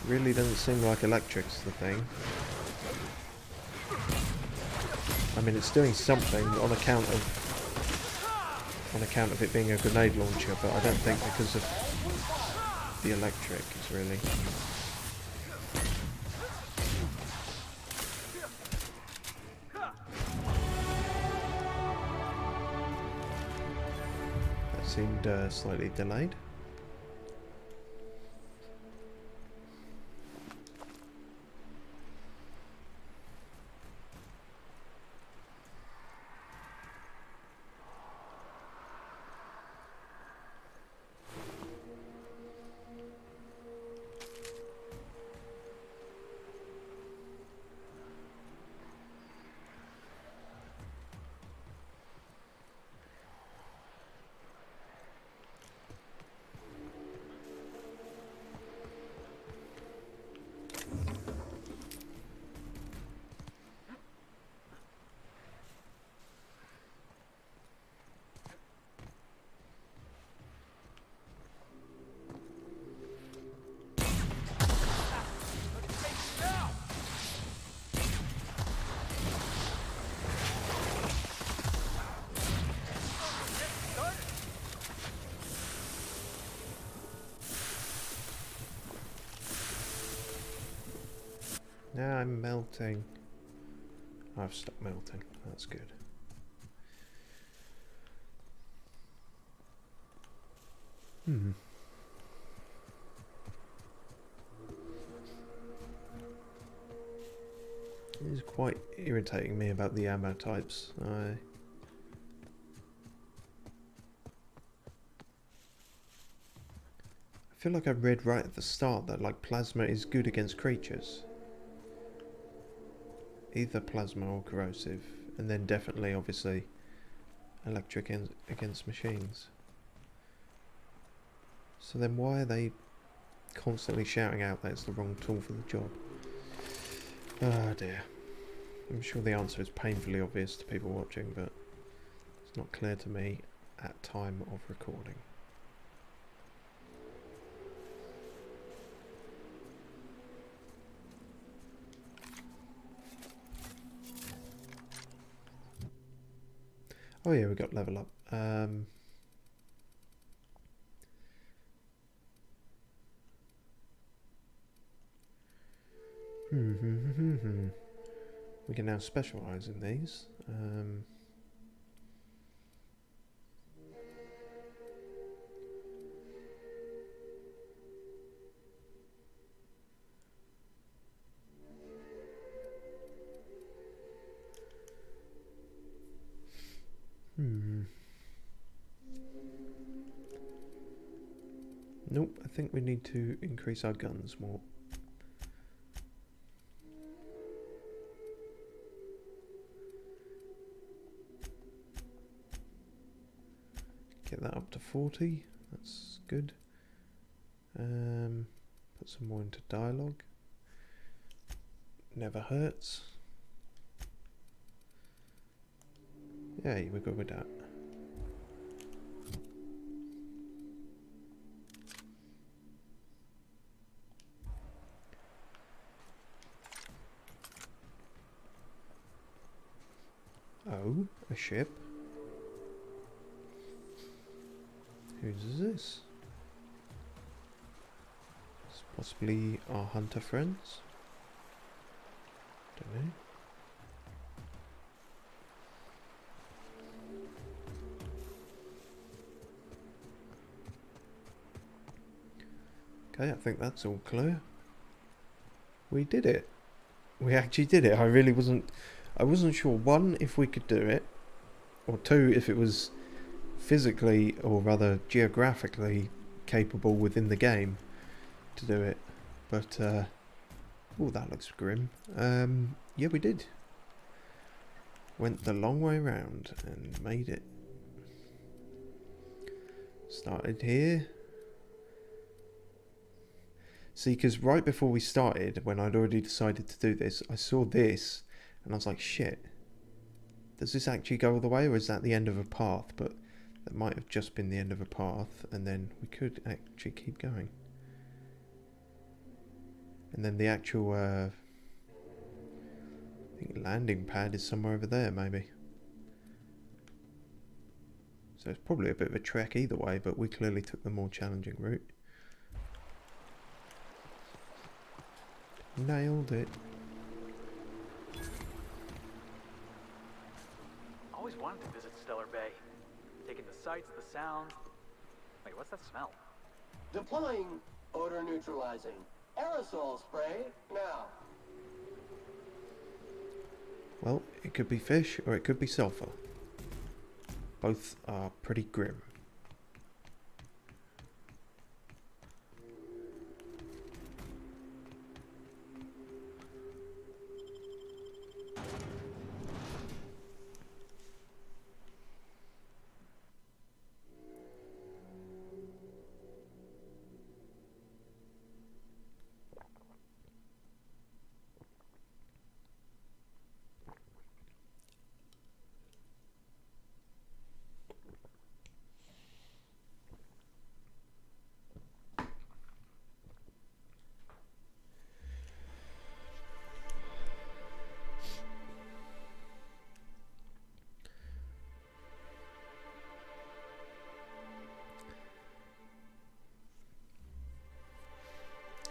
Really doesn't seem like electric's the thing. I mean, it's doing something on account of it being a grenade launcher, but I don't think because of the electric is really. That seemed slightly delayed. Now I'm melting. I've stopped melting. That's good. It is quite irritating me about the ammo types. I feel like I read right at the start that like plasma is good against creatures. Either plasma or corrosive, and then definitely, obviously, electric against machines. So then why are they constantly shouting out that it's the wrong tool for the job? Ah dear. I'm sure the answer is painfully obvious to people watching, but it's not clear to me at time of recording. Oh yeah, we got level up. We can now specialise in these. Nope, I think we need to increase our guns more. Get that up to 40, that's good. Put some more into dialogue. Never hurts. Yeah, we're good with that. Oh, a ship. Whose is this? It's possibly our hunter friends. Don't know. Okay, I think that's all clear. We did it. We actually did it. I wasn't sure, one, if we could do it, or two, if it was physically, or rather geographically, capable within the game to do it. But, oh, that looks grim. Yeah, we did. Went the long way round and made it. Started here. See, because right before we started, when I'd already decided to do this, I saw this, and I was like, shit. Does this actually go all the way, or is that the end of a path? But that might have just been the end of a path, and then we could actually keep going. And then the actual, I think landing pad is somewhere over there, maybe. So it's probably a bit of a trek either way, but we clearly took the more challenging route. Nailed it. Always wanted to visit Stellar Bay. Taking the sights, the sounds. Wait, what's that smell? Deploying odor neutralizing aerosol spray now. Well, it could be fish or it could be sulfur. Both are pretty grim.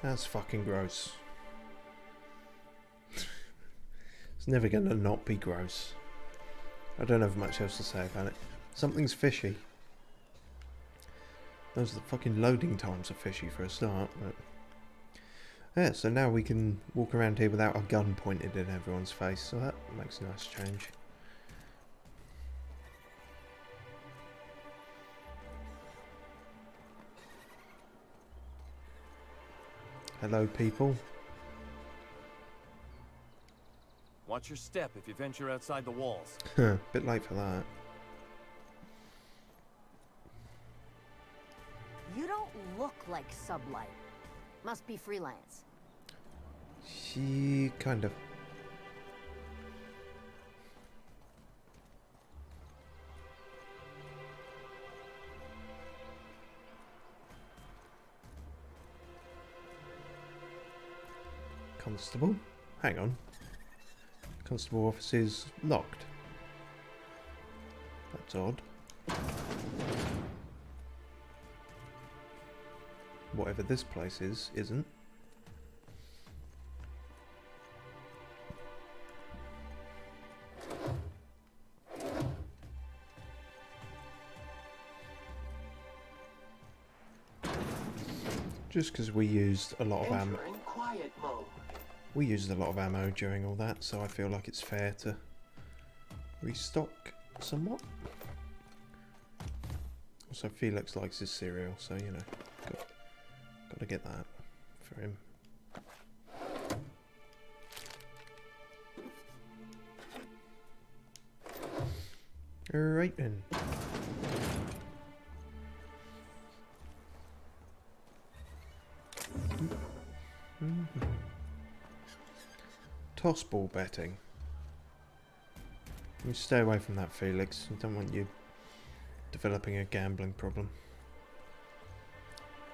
That's fucking gross. It's never gonna not be gross. I don't have much else to say about it. Something's fishy. Those are the fucking loading times are fishy for a start, but... Yeah, so now we can walk around here without a gun pointed in everyone's face, so that makes a nice change. Hello, people. Watch your step if you venture outside the walls. Bit late for that. You don't look like Sublight. Must be freelance. She kind of. Constable? Hang on. Constable office is locked. That's odd. Whatever this place is, isn't. Just because we used a lot of ammo. Quiet mode. We used a lot of ammo during all that, so I feel like it's fair to restock somewhat. Also, Felix likes his cereal, so you know, got to get that for him. Alright then. Toss ball betting. You stay away from that, Felix. I don't want you developing a gambling problem.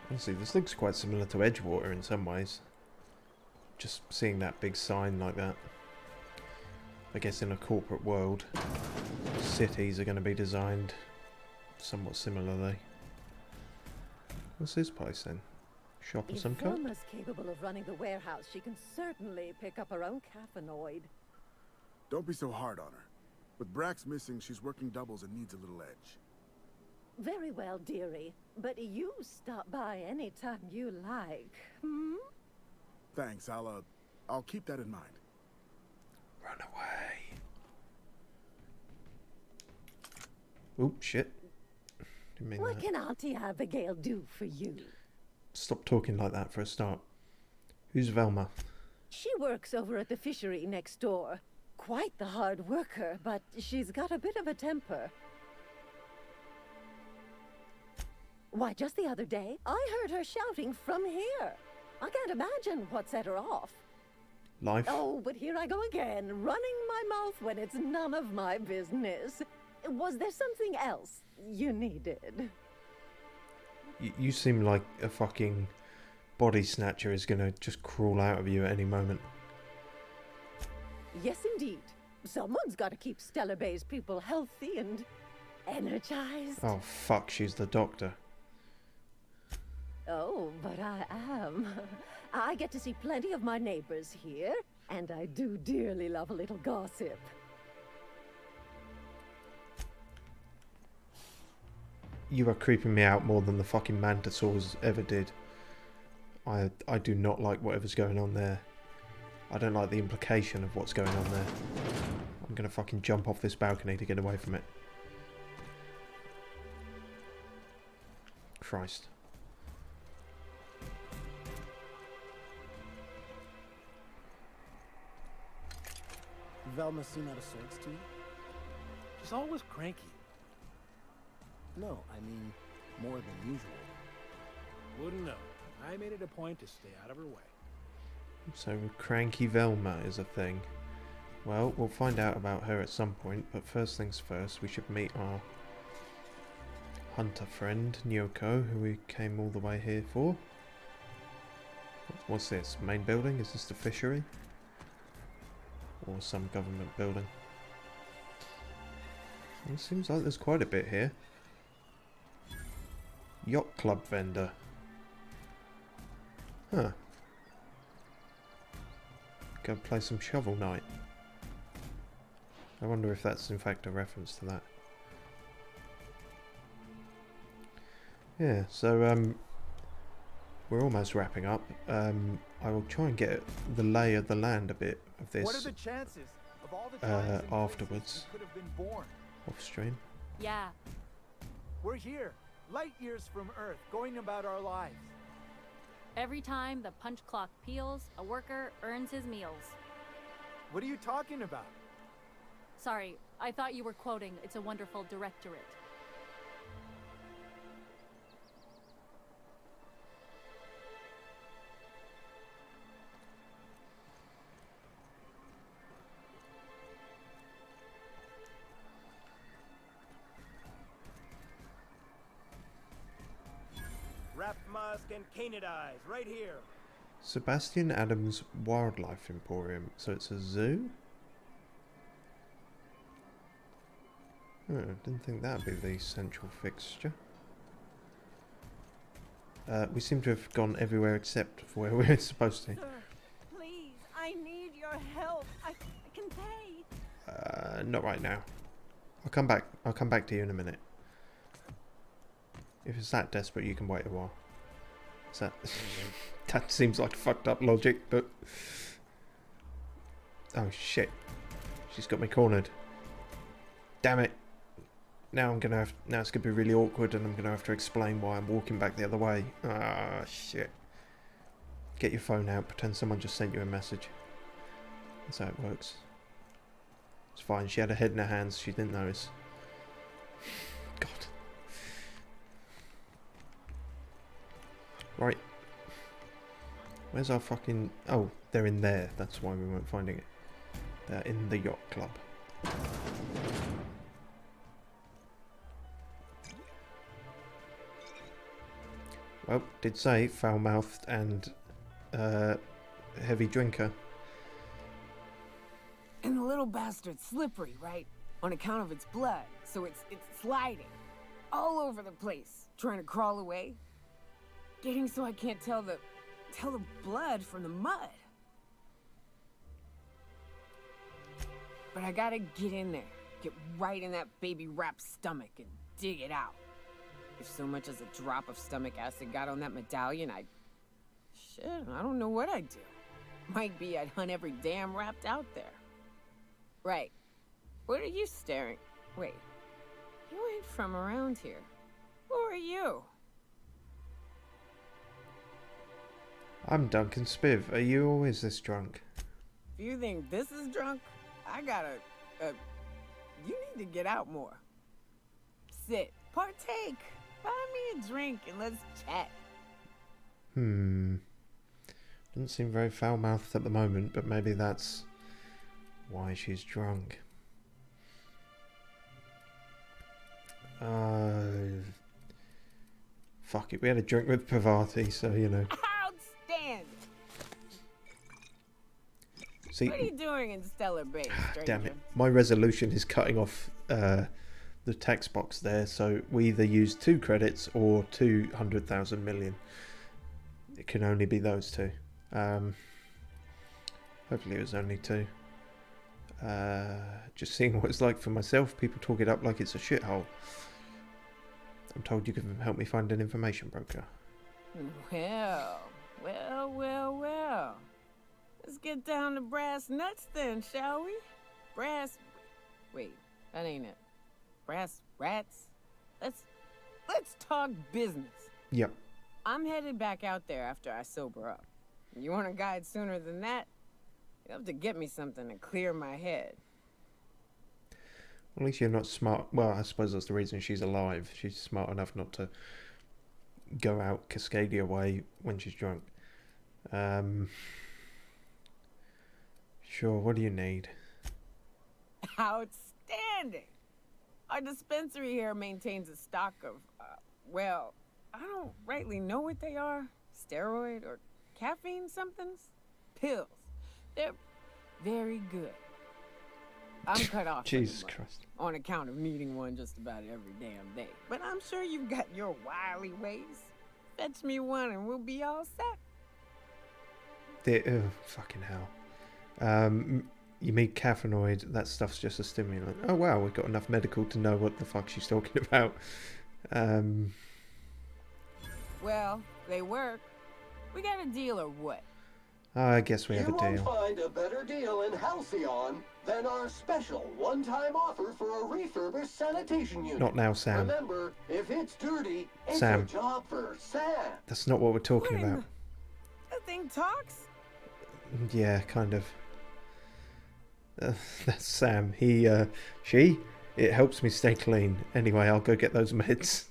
Honestly, this looks quite similar to Edgewater in some ways. Just seeing that big sign like that. I guess in a corporate world, cities are going to be designed somewhat similarly. What's this place then? Shop of some kind? If Velma's capable of running the warehouse, she can certainly pick up her own caffeinoid. Don't be so hard on her. With Brax missing, she's working doubles and needs a little edge. Very well, dearie. But you stop by anytime you like. Hmm? Thanks, I'll keep that in mind. Run away. Oh, shit. Didn't mean What that. can Auntie Abigail do for you? Stop talking like that for a start. Who's Velma? She works over at the fishery next door. Quite the hard worker, but she's got a bit of a temper. Why, just the other day, I heard her shouting from here. I can't imagine what set her off. Life? Oh, but here I go again, running my mouth when it's none of my business. Was there something else you needed? You seem like a fucking body snatcher is gonna just crawl out of you at any moment. Yes, indeed. Someone's got to keep Stellar Bay's people healthy and energized. Oh, fuck, she's the doctor. Oh, but I am. I get to see plenty of my neighbors here, and I do dearly love a little gossip. You are creeping me out more than the fucking mantisaurs ever did. I do not like whatever's going on there. I don't like the implication of what's going on there. I'm gonna fucking jump off this balcony to get away from it. Christ. Velma seem out of sorts to you? She's always cranky. No, I mean, more than usual. Wouldn't know. I made it a point to stay out of her way. So cranky Velma is a thing. Well, we'll find out about her at some point, but first things first, we should meet our hunter friend, Nyoko, who we came all the way here for. What's this? Main building? Is this the fishery? Or some government building? It seems like there's quite a bit here. Yacht club vendor. Huh. Go play some Shovel Knight. I wonder if that's in fact a reference to that. Yeah, so we're almost wrapping up. I will try and get the lay of the land a bit of this What are the chances of all the times and afterwards, places we could have been born? off stream. Yeah. We're here, light years from Earth, going about our lives. Every time the punch clock peals, a worker earns his meals. What are you talking about? Sorry, I thought you were quoting It's a Wonderful Directorate. Raptor Mask and Canadize, right here. Sebastian Adams Wildlife Emporium. So it's a zoo? Oh, didn't think that'd be the central fixture. We seem to have gone everywhere except for where we're supposed to. Sir, please, I need your help. I can pay. Not right now. I'll come back. I'll come back to you in a minute. If it's that desperate, you can wait a while. Is that... that seems like fucked up logic, but... Oh shit. She's got me cornered. Damn it. Now I'm gonna have... Now it's gonna be really awkward and I'm gonna have to explain why I'm walking back the other way. Ah, shit. Get your phone out. Pretend someone just sent you a message. That's how it works. It's fine. She had her head in her hands. She didn't notice. God. Right. Where's our fucking... Oh, they're in there. That's why we weren't finding it. They're in the yacht club. Well, did say foul-mouthed and heavy drinker. And the little bastard's slippery, right? On account of its blood. So it's sliding all over the place, trying to crawl away. Getting so I can't tell the blood from the mud. But I gotta get in there, get right in that baby rap's stomach and dig it out. If so much as a drop of stomach acid got on that medallion, shit, I don't know what I'd do. Might be I'd hunt every damn Rapt out there. Right. What are you staring? Wait. You ain't from around here. Who are you? I'm Duncan Spiv. Are you always this drunk? If you think this is drunk, I gotta, you need to get out more. Sit. Partake. Buy me a drink and let's chat. Doesn't seem very foul-mouthed at the moment, but maybe that's why she's drunk. Fuck it, we had a drink with Pavati, so you know. Outstanding! See, what are you doing in Stellar Bay, stranger? Damn it, my resolution is cutting off the text box there, so we either use 2 credits or 200,000 million. It can only be those two. Hopefully it was only 2. Just seeing what it's like for myself. People talk it up like it's a shithole. I'm told you can help me find an information broker. Well. Let's get down to brass nuts then, shall we? Wait, that ain't it. Brass rats? Let's talk business. Yep. I'm headed back out there after I sober up. You want a guide sooner than that? You have to get me something to clear my head. At least you're not smart. Well, I suppose that's the reason she's alive. She's smart enough not to go out Cascadia way when she's drunk. Sure, what do you need? Outstanding! Our dispensary here maintains a stock of, well, I don't rightly know what they are. Steroid or caffeine somethings? Pills. They're very good. I'm cut off. Jesus Christ. On account of needing one just about every damn day. But I'm sure you've got your wily ways. Fetch me one and we'll be all set. Fucking hell. You mean caffeinoid, that stuff's just a stimulant. Oh wow, we've got enough medical to know what the fuck she's talking about. Well, they work. We got a deal or what? I guess we have a deal. You won't find a better deal in Halcyon than our special one-time offer for a refurbished sanitation unit. Not now, Sam. Remember, if it's dirty, it's Sam. a job for Sam. That's not what we're talking about. That thing talks? Yeah, kind of. That's Sam. She, it helps me stay clean. Anyway, I'll go get those meds.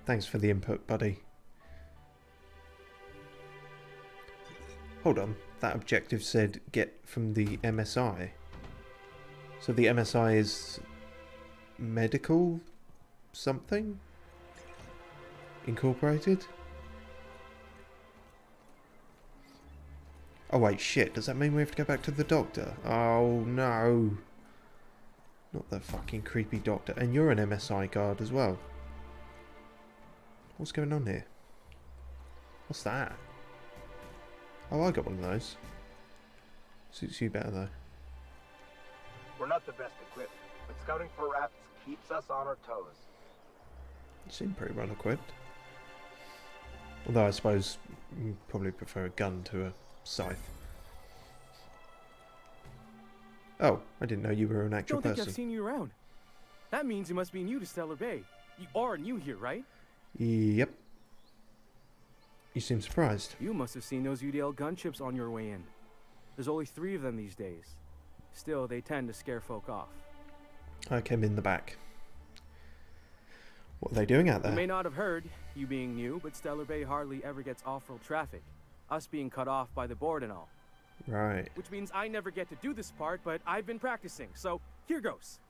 Thanks for the input, buddy. Hold on, that objective said get from the MSI. So the MSI is medical something? Incorporated? Oh wait, shit, does that mean we have to go back to the doctor? Oh no. Not the fucking creepy doctor. And you're an MSI guard as well. What's going on here? What's that? Oh, I got one of those. Suits you better though. We're not the best equipped, but scouting for rats keeps us on our toes. You seem pretty well equipped. Although I suppose you probably prefer a gun to a scythe. Oh, I didn't know you were an actual person. I don't think I've seen you around. That means you must be new to Stellar Bay. You are new here, right? Yep. You seem surprised. You must have seen those UDL gunships on your way in. There's only 3 of them these days. Still, they tend to scare folk off. I came in the back. What are they doing out there? You may not have heard, you being new, but Stellar Bay hardly ever gets off-road traffic. Us being cut off by the board and all. Right. Which means I never get to do this part, but I've been practicing, so here goes.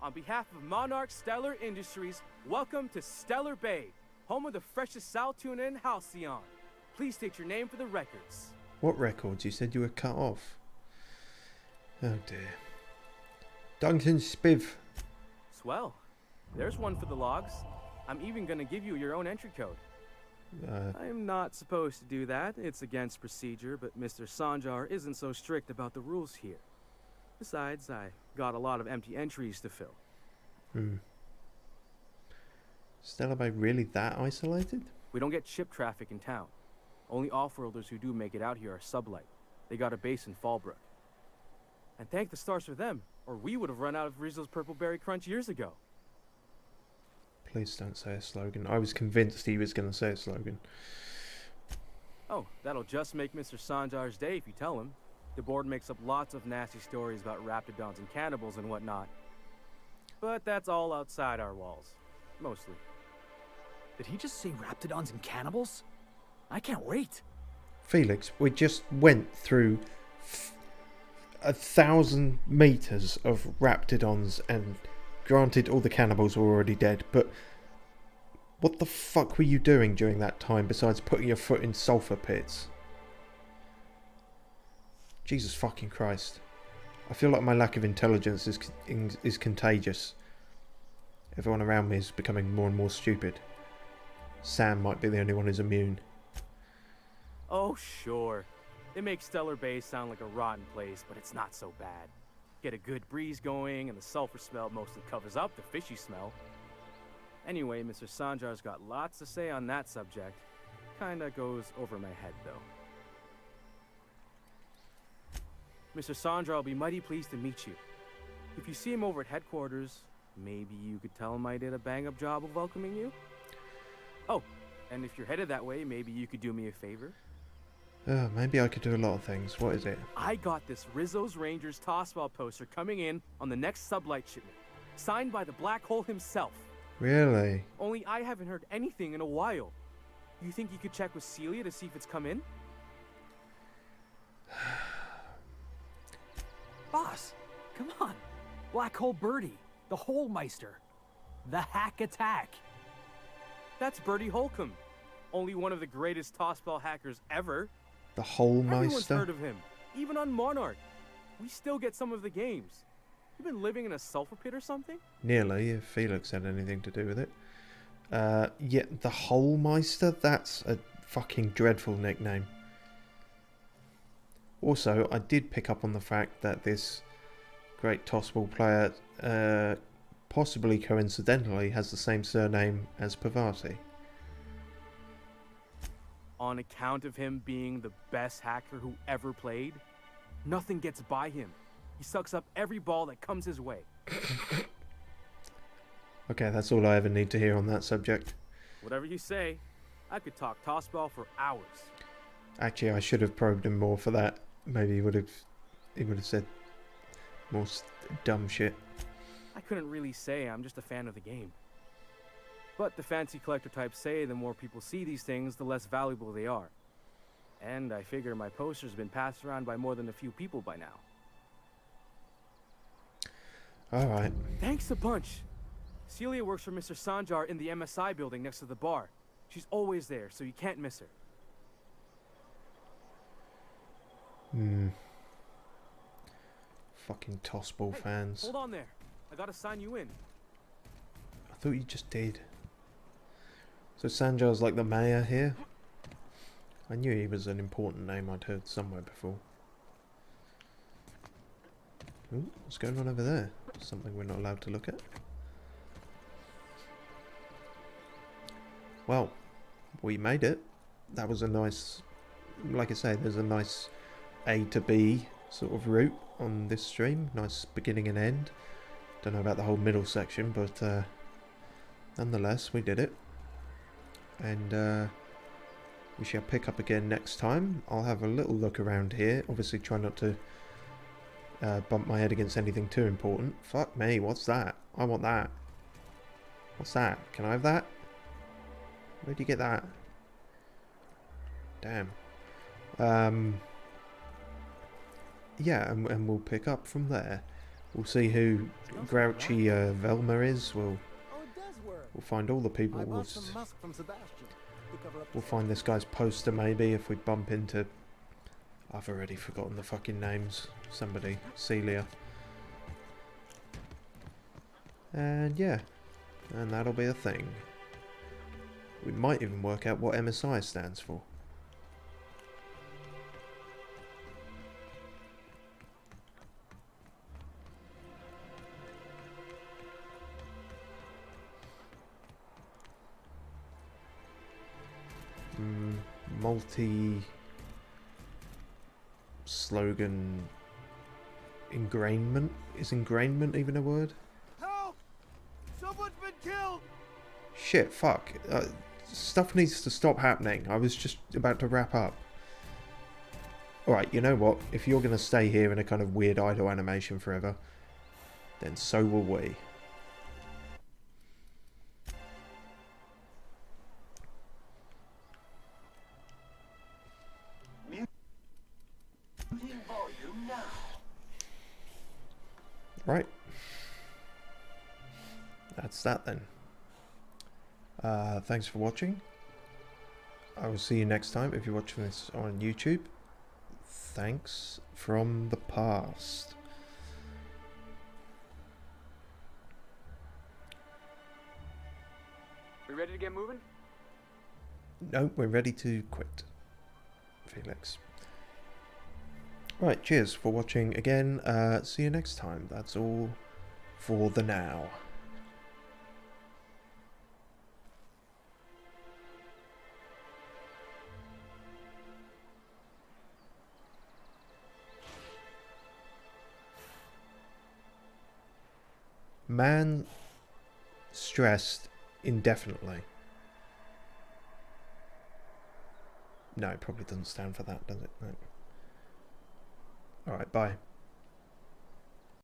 On behalf of Monarch Stellar Industries, welcome to Stellar Bay, home of the freshest sal tuna in Halcyon. Please state your name for the records. What records? You said you were cut off. Oh dear. Duncan Spiv. Swell. There's one for the logs. I'm even gonna give you your own entry code. I'm not supposed to do that. It's against procedure, but Mr. Sanjar isn't so strict about the rules here. Besides, I got a lot of empty entries to fill. Stellar Bay really that isolated? We don't get ship traffic in town. Only off-worlders who do make it out here are sublight. They got a base in Fallbrook. And thank the stars for them, or we would have run out of Rizzo's Purple Berry Crunch years ago. Please don't say a slogan. I was convinced he was going to say a slogan. Oh, that'll just make Mr. Sanjar's day if you tell him. The board makes up lots of nasty stories about raptidons and cannibals and whatnot. But that's all outside our walls. Mostly. Did he just say raptidons and cannibals? I can't wait. Felix, we just went through 1,000 meters of raptidons, and granted all the cannibals were already dead, but what the fuck were you doing during that time besides putting your foot in sulfur pits? Jesus fucking Christ. I feel like my lack of intelligence is contagious. Everyone around me is becoming more and more stupid. Sam might be the only one who's immune. Oh, sure. It makes Stellar Bay sound like a rotten place, but it's not so bad. Get a good breeze going, and the sulfur smell mostly covers up the fishy smell. Anyway, Mr. Sanjar's got lots to say on that subject. Kinda goes over my head, though. Mr. Sanjar will be mighty pleased to meet you. If you see him over at headquarters, maybe you could tell him I did a bang-up job of welcoming you? Oh, and if you're headed that way, maybe you could do me a favor? Maybe I could do a lot of things. What is it? I got this Rizzo's Rangers Tossball poster coming in on the next sublight shipment, signed by the Black Hole himself. Really? Only I haven't heard anything in a while. You think you could check with Celia to see if it's come in? Boss, come on. Black Hole Birdie, the Hole Meister, the Hack Attack. That's Bertie Holcomb, only one of the greatest tossball hackers ever. The Hole Meister? Everyone's heard of him, even on Monarch. We still get some of the games. You been living in a sulfur pit or something? Nearly, if Felix had anything to do with it. Yeah, the Hole Meister? That's a fucking dreadful nickname. Also, I did pick up on the fact that this great tossball player, possibly coincidentally, has the same surname as Pavati. On account of him being the best hacker who ever played, nothing gets by him. He sucks up every ball that comes his way. Okay, that's all I ever need to hear on that subject. Whatever you say, I could talk tossball for hours. Actually, I should have probed him more for that. Maybe he would have said more dumb shit. I couldn't really say, I'm just a fan of the game. But the fancy collector types say the more people see these things, the less valuable they are. And I figure my poster's been passed around by more than a few people by now. Alright. Thanks a bunch. Celia works for Mr. Sanjar in the MSI building next to the bar. She's always there, so you can't miss her. Fucking tossball fans. Hold on there. I gotta sign you in. I thought you just did. So Sanjar's like the mayor here? I knew he was an important name I'd heard somewhere before. Ooh, what's going on over there? Something we're not allowed to look at. Well, we made it. That was a nice, like I say, there's a nice A to B sort of route on this stream. Nice beginning and end. Don't know about the whole middle section, but nonetheless, we did it. And we shall pick up again next time. I'll have a little look around here. Obviously try not to bump my head against anything too important. Fuck me, what's that? I want that. What's that? Can I have that? Where'd you get that? Damn. Yeah, and we'll pick up from there. We'll see who Grouchy Velma is. We'll find all the people. We'll find this guy's poster maybe if we bump into... I've already forgotten the fucking names. Somebody. Celia. And yeah. And that'll be a thing. We might even work out what MSI stands for. Multi-slogan ingrainment? Is ingrainment even a word? Help! Someone's been killed! Shit, fuck. Stuff needs to stop happening. I was just about to wrap up. Alright, you know what? If you're going to stay here in a kind of weird idle animation forever, then so will we. Right. That's that then. Thanks for watching. I will see you next time if you're watching this on YouTube. Thanks from the past. We ready to get moving? No, we're ready to quit, Felix. Right, cheers for watching again. See you next time. That's all for the now. Man stressed indefinitely. No, it probably doesn't stand for that, does it? No. Alright, bye.